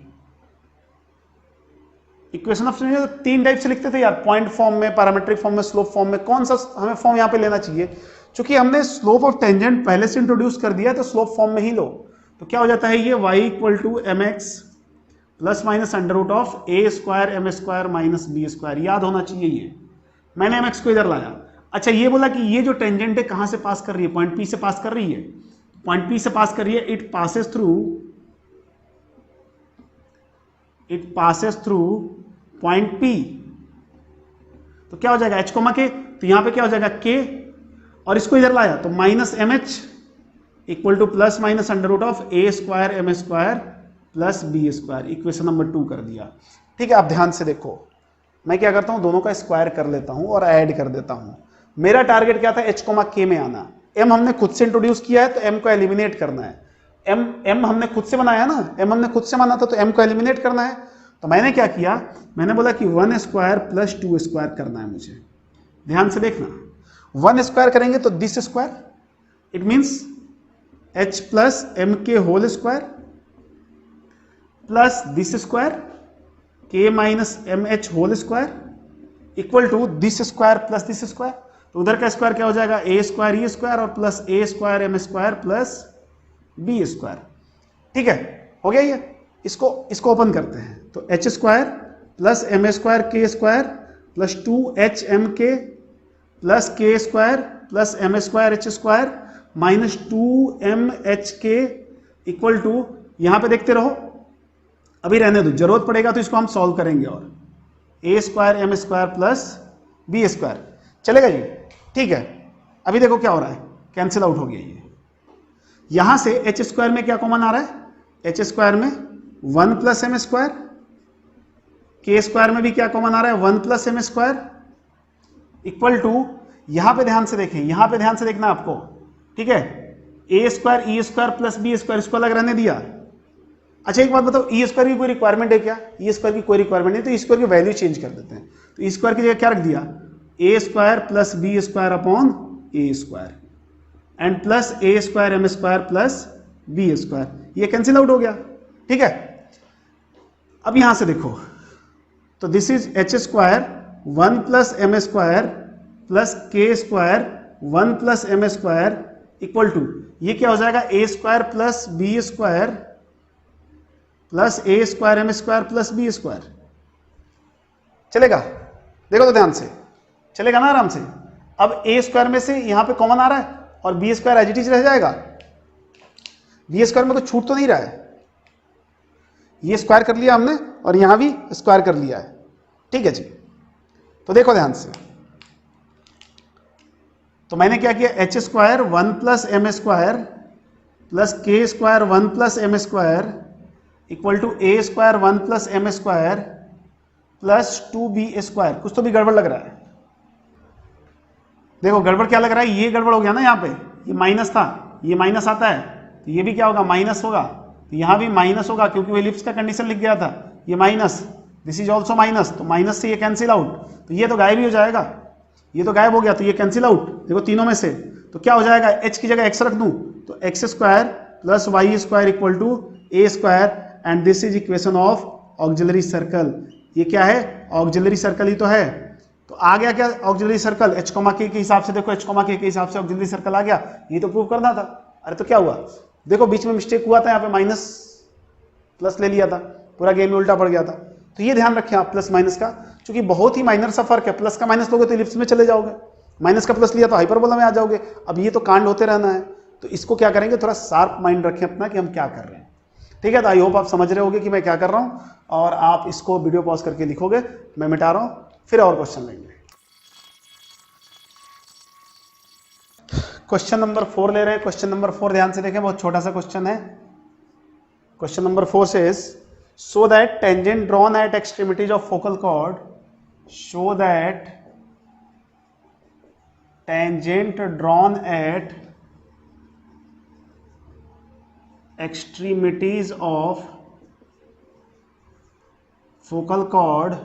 S1: Equation of tangent तीन टाइप से लिखते थे यार, पॉइंट फॉर्म में, पैरामेट्रिक फॉर्म में, स्लोप फॉर्म में। कौन सा हमें फॉर्म यहां पे लेना चाहिए, क्योंकि हमने स्लोप ऑफ टेंजेंट पहले से इंट्रोड्यूस कर दिया है, तो स्लोप फॉर्म में ही लो। तो क्या हो जाता है, ये y equal to mx plus minus under root of a square m square minus b square, याद होना चाहिए ये। मैंने mx को इधर लाया। अच्छा ये बोला कि ये जो टेंजेंट है कहां से पास कर रही है, पॉइंट P से पास कर रही है, पॉइंट P से पास कर रही है, it passes through point P। तो क्या हो जाएगा h, K, तो यहां पे क्या हो जाएगा K, और इसको इधर लाया तो minus MH equal to plus minus under root of a square m square plus b square, equation number 2 कर दिया। ठीक है, आप ध्यान से देखो, मैं क्या करता हूं, दोनों का स्क्वायर कर लेता हूं और ऐड कर देता हूं। मेरा टारगेट क्या था, h, K में आना। m हमने खुद से इंट्रोड्यूस किया है तो m को एलिमिनेट करना है। m हमने खुद से बनाया ना, m हमने खुद से बना था तो m को एलिमिनेट करना है। तो मैंने क्या किया, मैंने बोला कि 1 स्क्वायर प्लस 2 स्क्वायर करना है मुझे। ध्यान से देखना, 1 स्क्वायर करेंगे तो this square, it means h plus MK whole square plus this square K minus MH whole square equal to this square plus this square. तो उधर का स्क्वायर क्या हो जाएगा, a स्क्वायर e स्क्वायर और plus a square m square plus b square. ठीक है, हो गया ये। इसको ओपन करते हैं तो h square plus m square k square plus 2HMK plus k square plus m square h square minus 2MHK equal to, यहां पे देखते रहो, अभी रहने दो, जरूरत पड़ेगा तो इसको हम सॉल्व करेंगे, और a square m square plus b square. चलेगा जी, ठीक है। अभी देखो क्या हो रहा है, कैंसिल आउट हो गया ये। यहां से h स्क्वायर में क्या कॉमन आ रहा है, h स्क्वायर में 1 plus m square, k square में भी क्या कॉमन आ रहा है, 1 plus m square equal to, यहां पे ध्यान से देखें, यहां पे ध्यान से देखना आपको, ठीक है, a square e square plus b square, इसको अलग रहने दिया। अच्छा एक बात बताओ, ई स्क्वायर की कोई रिक्वायरमेंट है क्या, ई स्क्वायर की कोई रिक्वायरमेंट नहीं, तो ई स्क्वायर की वैल्यू चेंज कर देते हैं। तो ई स्क्वायर की जगह क्या रख दिया, A square plus B square upon A square and plus A square M square plus B square, ये कैंसिल आउट हो गया। ठीक है, अब यहां से देखो, तो this is H square 1 plus M square plus K square 1 plus M square equal to, ये क्या हो जाएगा, ए square plus B square plus ए square M square plus B square. चलेगा? देखो तो ध्यान से, चलेगा ना आराम से। अब ए स्क्वायर में से यहां पे कॉमन आ रहा है और b square as it is रह जाएगा। बी स्क्वायर में तो छूट तो नहीं रहा है, ये स्क्वायर कर लिया हमने और यहां भी स्क्वायर कर लिया है। ठीक है जी, तो देखो ध्यान से, तो मैंने क्या किया, H square 1 plus M square plus K square 1 plus M square equal to A square 1 plus M square plus 2b square. कुछ तो भी गड़बड़ लग रहा है। देखो गड़बड़ क्या लग रहा है, ये गड़बड़ हो गया ना, यहाँ पे ये माइनस था, ये माइनस आता है, तो ये भी क्या होगा, माइनस होगा, तो यहाँ भी माइनस होगा क्योंकि वो एलिप्स का कंडीशन लिख गया था, ये minus, this is also minus, तो माइनस से ये कैंसिल आउट, तो ये तो गायब ही हो जाएगा, ये तो गायब हो गया, तो ये कैंसिल आउट। देखो तीनों में से तो क्या हो जाएगा, h की जगह x रख दूं तो x square plus y square equal to A square, and this is equation of auxiliary circle. ये क्या है, ऑक्सिलरी सर्कल ही तो है। तो आ गया क्या ऑक्सिलरी सर्कल, h, k के हिसाब से, देखो h, k के हिसाब से ऑक्सिलरी सर्कल आ गया। ये तो प्रूव करना था। अरे तो क्या हुआ, देखो बीच में मिस्टेक हुआ था, यहाँ पे माइनस प्लस ले लिया था, पूरा गेम में उल्टा पड़ गया था। तो ये ध्यान रखें आप प्लस माइनस का, क्योंकि बहुत ही माइनर सा फर्क है। प्लस का माइनस लोगे तो इलिप्स में चले जाओगे, माइनस का प्लस लिया तो हाइपरबोला में आ जाओगे। अब ये तो कांड होते रहना है, तो इसको क्या करेंगे, थोड़ा शार्प माइंड रखें अपना कि हम क्या कर रहे हैं। ठीक है, तो आई होप आप समझ रहे होगे कि मैं क्या कर रहा हूँ, और आप इसको वीडियो पॉज करके लिखोगे। मैं मिटा रहा हूँ, फिर और क्वेश्चन लेंगे। क्वेश्चन नंबर 4 ले रहे हैं। क्वेश्चन नंबर 4 ध्यान से देखें, बहुत छोटा सा क्वेश्चन है। Question number 4 says, so that tangent drawn at extremities of focal chord, show that tangent drawn at extremities of focal chord,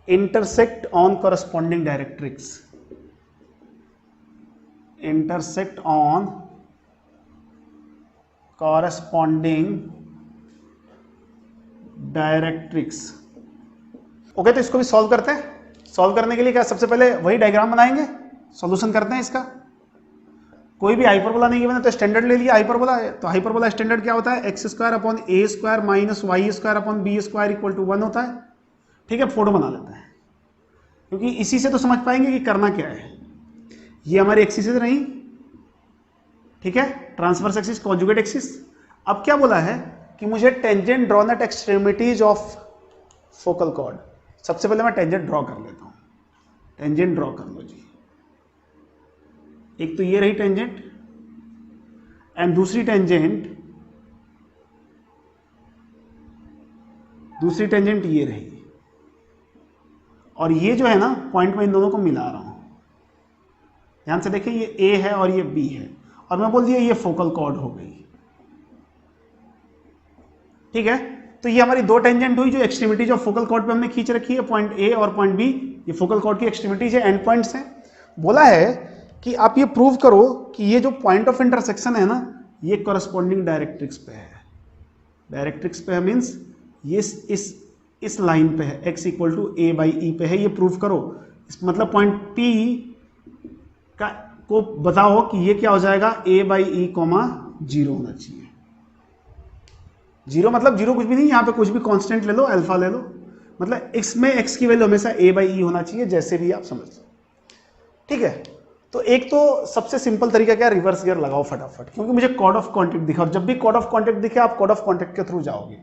S1: intersect on corresponding directrix, intersect on corresponding directrix. Okay, तो इसको भी solve करते हैं। Solve करने के लिए क्या, सबसे पहले वही डायग्राम बनाएंगे, सॉल्यूशन करते हैं इसका। कोई भी हाइपरबोला नहीं गिवन है तो स्टैंडर्ड ले लिया हाइपरबोला है, तो हाइपरबोला स्टैंडर्ड क्या होता है, x square upon A square minus y square upon B square equal to 1 होता है। ठीक है, फोटो बना लेते हैं, क्योंकि इसी से तो समझ पाएंगे कि करना क्या है। ये हमारी एक्सिस रही, ठीक है, ट्रांसवर्स एक्सिस, कॉन्जुगेट एक्सिस। अब क्या बोला है कि मुझे tangent drawn at extremities of focal cord. सबसे पहले मैं टेंजेंट ड्रॉ कर लेता हूं, टेंजेंट ड्रॉ कर लो जी। एक तो ये रही टेंजेंट, एंड दूसरी टेंजेंट ये रही, और ये जो है ना पॉइंट में इन दोनों को मिला रहा हूं। ध्यान से देखिए, ये ए है और ये बी है, और मैं बोल दिया ये फोकल कॉर्ड हो गई। ठीक है, तो ये हमारी दो टेंजेंट हुई जो एक्सट्रीमिटीज ऑफ फोकल कॉर्ड पे हमने खींच रखी है, पॉइंट ए और पॉइंट बी। ये फोकल कॉर्ड की एक्सट्रीमिटीज है, एंड पॉइंट्स हैं। बोला है कि आप ये प्रूव करो कि ये जो पॉइंट ऑफ इंटरसेक्शन है ना, ये कॉरस्पॉन्डिंग डायरेक्ट्रिक्स पे है। डायरेक्ट्रिक्स पे है मीन्स ये इस लाइन पे है, x equal to A by E पे है। ये प्रूव करो, इस मतलब पॉइंट P का को बताओ कि ये क्या हो जाएगा, a बाई ई कोमा 0 होना चाहिए। 0 मतलब 0 कुछ भी नहीं, यहाँ पे कुछ भी कांस्टेंट ले लो, अल्फा ले लो, मतलब इसमें x की वैल्यू हमेशा a बाई ई होना चाहिए, जैसे भी आप समझ लो। ठीक है, तो एक तो सबसे सिंपल तरीका क्या है, रिवर्स गियर लगाओ फटाफट, क्योंकि मुझे कॉर्ड ऑफ कॉन्टैक्ट दिखा, और जब भी कॉर्ड ऑफ कॉन्टैक्ट दिखे आप कॉर्ड ऑफ कॉन्टैक्ट के थ्रू जाओगे।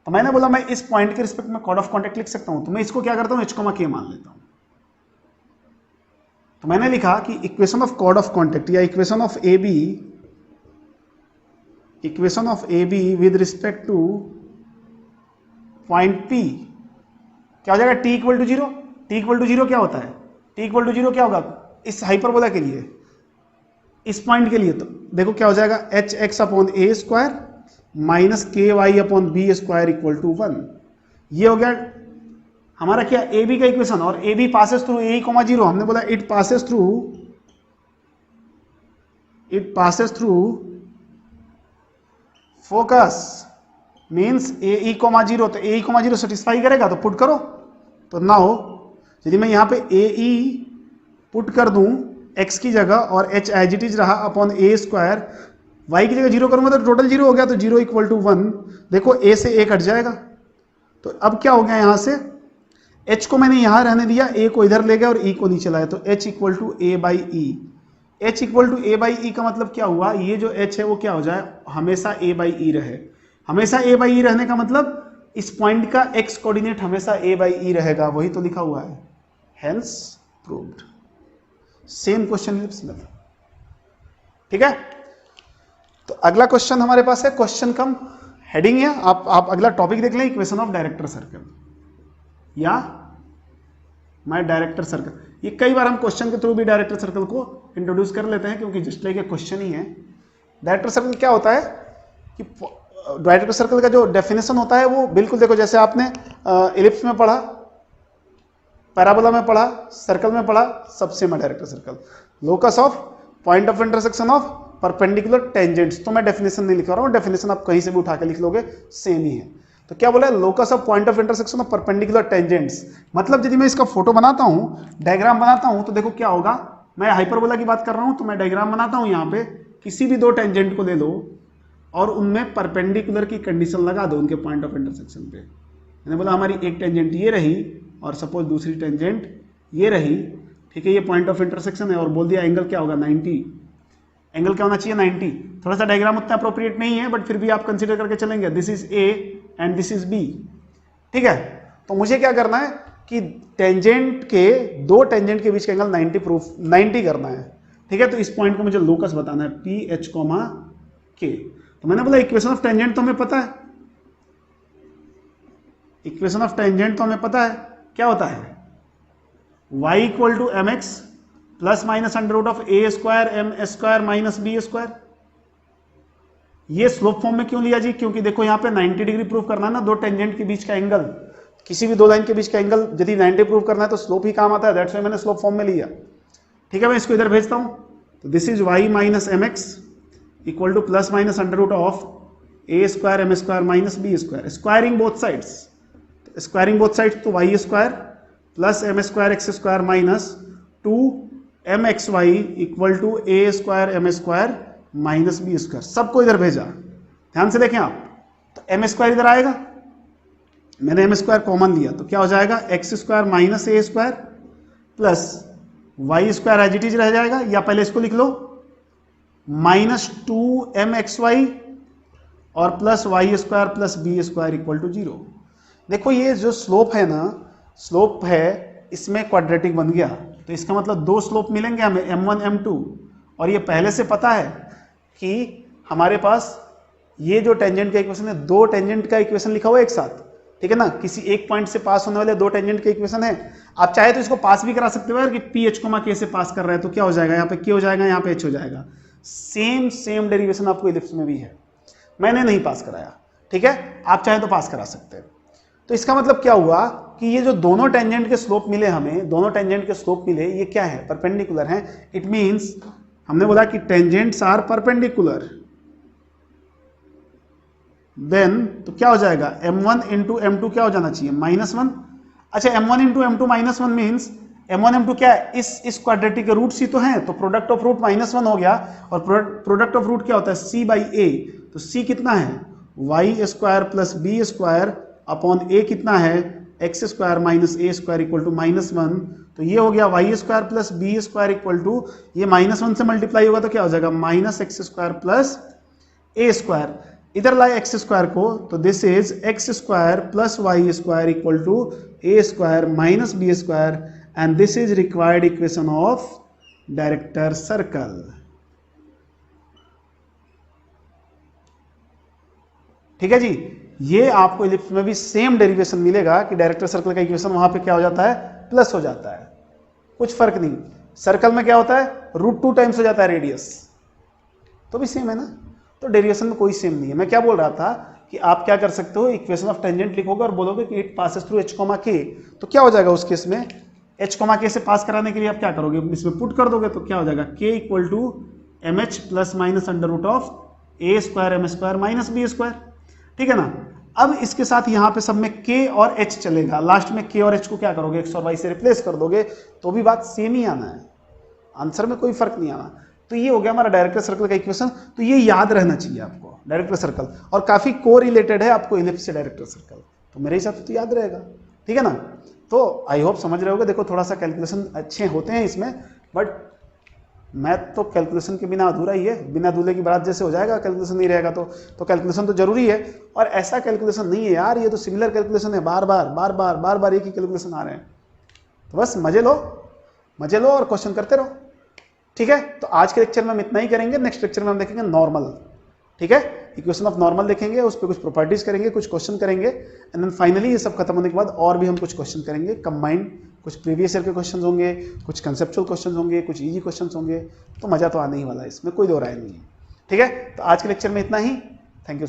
S1: तो मैंने बोला मैं इस पॉइंट के रिस्पेक्ट में कॉर्ड ऑफ कॉन्टैक्ट लिख सकता हूं, तो मैं इसको क्या करता हूं, h, k मान लेता हूं। तो मैंने लिखा कि equation of chord of contact या equation of A B with respect to point P क्या हो जाएगा, t equal to 0। t equal to 0 क्या होता है, t इक्वल टू 0 क्या होगा इस हाइपरबोला के लिए, इस पॉइंट के लिए। तो देखो क्या हो जाएगा, h x upon A square minus k y upon B square equal to 1। ये हो गया हमारा क्या, ए बी का इक्वेशन, और a b passes through a comma 0। हमने बोला it passes through focus means a e comma zero, तो a e comma zero satisfy करेगा तो पुट करो। तो नाउ यदि मैं यहाँ पे ए ई पुट कर दूं x की जगह और h एज इट इज रहा अपॉन ए स्क्वायर, y की जगह जीरो करूंगा तो टोटल जीरो हो गया, तो जीरो इक्वल टू 1। देखो a से a कट जाएगा, तो अब क्या हो गया यहाँ से h को मैंने यहाँ रहने दिया, a को इधर ले गया और e को नीचे लाया, तो h equal to a by E. h equal to a by E का मतलब क्या हुआ, ये जो h है वो क्या हो जाए, हमेशा a बाई ई रहे। हमेशा a बाई ई रहने का मतलब इस पॉइंट का x कोऑर्डिनेट हमेशा a बाई ई रहेगा, वही तो लिखा हुआ है, हेंस प्रूव्ड। सेम क्वेश्चन में, ठीक है। तो अगला क्वेश्चन हमारे पास है, क्वेश्चन कम हेडिंग है, आप अगला टॉपिक देख लें, इक्वेशन ऑफ डायरेक्टर सर्कल या माय डायरेक्टर सर्कल। ये कई बार हम क्वेश्चन के थ्रू भी डायरेक्टर सर्कल को इंट्रोड्यूस कर लेते हैं, क्योंकि जस्ट लाइक एक क्वेश्चन ही है। डायरेक्टर सर्कल क्या होता है कि डायरेक्टर सर्कल का जो डेफिनेशन होता है वो बिल्कुल देखो, जैसे आपने इलिप्स में पढ़ा, पैराबोला में पढ़ा, सर्कल में पढ़ा, सब सेम है director circle. Locus of point of intersection of perpendicular tangents, तो मैं डेफिनेशन नहीं लिख रहा हूँ, डेफिनेशन आप कहीं से भी उठा के लिख लोगे, सेम ही है। तो क्या बोला है, locus of point of intersection of perpendicular tangents, मतलब यदि मैं इसका फोटो बनाता हूँ, डायग्राम बनाता हूँ, तो देखो क्या होगा, मैं हाइपरबोला की बात कर रहा हूँ, तो मैं डायग्राम बनाता हूँ, यहाँ पे किसी भी दो टेंजेंट को ले लो और उनमें परपेंडिकुलर की कंडीशन लगा दो उनके पॉइंट ऑफ इंटरसेक्शन पे। मैंने बोला हमारी एक टेंजेंट ये रही और सपोज दूसरी टेंजेंट ये रही, ठीक है, ये पॉइंट ऑफ इंटरसेक्शन है, और बोल दिया एंगल क्या होगा 90, एंगल क्या होना चाहिए 90। थोड़ा सा डायग्राम उतना अप्रोप्रिएट नहीं है, बट फिर भी आप कंसीडर करके चलेंगे, this is a and this is b, ठीक है। तो मुझे क्या करना है कि टेंजेंट के दो टेंजेंट के बीच का एंगल 90 करना है, ठीक है। तो इस पॉइंट को मुझे लोकस बताना है, पी एच कोमा के। तो मैंने बोला इक्वेशन ऑफ टेंजेंट तो हमें पता है, इक्वेशन ऑफ टेंजेंट तो हमें पता है क्या होता है, y equal to m x plus minus under root of a square M square minus b square. ये स्लोप फॉर्म में क्यों लिया जी, क्योंकि देखो यहाँ पे 90 डिग्री प्रूव करना है ना, दो टेंजेंट के बीच का एंगल, किसी भी दो लाइन के बीच का एंगल यदि 90 प्रूव करना है तो स्लोप ही काम आता है, दैट्स व्हाई मैंने स्लोप फॉर्म में लिया, ठीक है। मैं इसको इधर भेजता हूँ, तो this is y minus m x equal to plus minus under root of a square M square minus b square, squaring both sides, squaring both sides, तो y square plus M square x square minus 2 mxy equal to A square M square minus b square, सबको इधर भेजा। ध्यान से देखें आप, तो M square इधर आएगा, मैंने एम स्क्वायर कॉमन लिया, तो क्या हो जाएगा x square minus A square plus y square as it is रह जाएगा, या पहले इसको लिख लो माइनस 2 और plus y square plus B square equal to 0। देखो ये जो स्लोप है ना, स्लोप है इसमें क्वाड्रेटिक बन गया, तो इसका मतलब दो स्लोप मिलेंगे हमें m1 m2, और ये पहले से पता है कि हमारे पास ये जो टेंजेंट का इक्वेशन है, दो टेंजेंट का इक्वेशन लिखा हुआ है एक साथ, ठीक है ना, किसी एक पॉइंट से पास होने वाले दो टेंजेंट का इक्वेशन है। आप चाहे तो इसको पास भी करा सकते हो यार, कि पी एच कोमा के से पास कर रहा है, तो क्या हो जाएगा, यहाँ पे के हो जाएगा, यहाँ पे एच हो जाएगा। सेम डेरिवेशन आपको इलिप्स में भी है, मैंने नहीं पास कराया, ठीक है, आप चाहे तो पास करा सकते हैं। तो इसका मतलब क्या हुआ कि ये जो दोनों टेंजेंट के स्लोप मिले हमें, दोनों टेंजेंट के स्लोप मिले, ये क्या है, परपेंडिकुलर हैं। इट मींस हमने बोला कि टेंजेंट्स आर परपेंडिकुलर, देन तो क्या हो जाएगा m1 इंटू m2 क्या हो जाना चाहिए -1। अच्छा m1 into m2 -1 means m1 m2 क्या है, इस क्वाड्रेटिक के रूट्स ही तो हैं, तो प्रोडक्ट ऑफ रूट -1 हो गया, और प्रोडक्ट ऑफ रूट क्या होता है c बाई a, तो c कितना है y square plus B square upon a कितना है x square minus A square equal to -1, तो ये हो गया y square plus B square equal to, ये -1 से मल्टीप्लाई होगा तो क्या हो जाएगा माइनस एक्स स्क्वायर प्लस ए स्क्वायर, इधर लाए एक्स स्क्वायर को, तो this is x square plus y square equal to A square minus b square, and this is required equation of director circle. ठीक है जी, ये आपको इलिप्स में भी सेम डेरिवेशन मिलेगा कि डायरेक्टर सर्कल का इक्वेशन वहां पे क्या हो जाता है, प्लस हो जाता है, कुछ फर्क नहीं। सर्कल में क्या होता है, √2 टाइम्स हो जाता है रेडियस, तो भी सेम है ना, तो डेरिवेशन में कोई सेम नहीं है। मैं क्या बोल रहा था कि आप क्या कर सकते हो, इक्वेशन ऑफ टेंजेंट लिखोगे और बोलोगे कि it passes through h, k, तो क्या हो जाएगा उस केस में, h, k से पास कराने के लिए आप क्या करोगे, इसमें पुट कर दोगे, तो क्या हो जाएगा k equal to m h plus minus under root of a square M square minus b square, ठीक है ना। अब इसके साथ यहाँ पे सब में k और h चलेगा, लास्ट में k और h को क्या करोगे, x और y से रिप्लेस कर दोगे तो भी बात सेम ही आना है, आंसर में कोई फर्क नहीं आना। तो ये हो गया हमारा डायरेक्टर सर्कल का इक्वेशन। तो ये याद रहना चाहिए आपको, डायरेक्टर सर्कल, और काफी को रिलेटेड है आपको इलिप्स से डायरेक्टर सर्कल, तो मेरे हिसाब से तो याद रहेगा, ठीक है ना। तो आई होप समझ रहे होगे। देखो थोड़ा सा कैलकुलेशन अच्छे होते हैं इसमें, बट मैथ तो कैलकुलेशन के बिना अधूरा ही है, बिना दूल्हे की बारात जैसे हो जाएगा, कैलकुलेशन नहीं रहेगा तो कैलकुलेशन तो जरूरी है। और ऐसा कैलकुलेशन नहीं है यार, ये तो सिमिलर कैलकुलेशन है, बार बार एक ही कैलकुलेशन आ रहे हैं। तो बस मजे लो और क्वेश्चन करते रहो, ठीक है। तो आज के लेक्चर में हम इतना ही करेंगे, नेक्स्ट लेक्चर में हम देखेंगे नॉर्मल, ठीक है। इक्वेशन ऑफ नॉर्मल देखेंगे, उस पर कुछ प्रॉपर्टीज करेंगे, कुछ क्वेश्चन करेंगे, एंड देन फाइनली ये सब खत्म होने के बाद और भी हम कुछ क्वेश्चन करेंगे कंबाइंड, कुछ प्रीवियस ईयर के क्वेश्चन होंगे, कुछ कंसेप्चुअल क्वेश्चन होंगे, कुछ इजी क्वेश्चन होंगे। तो मजा तो आने ही वाला है, इसमें कोई दो राय नहीं है, ठीक है। तो आज के लेक्चर में इतना ही, थैंक यू।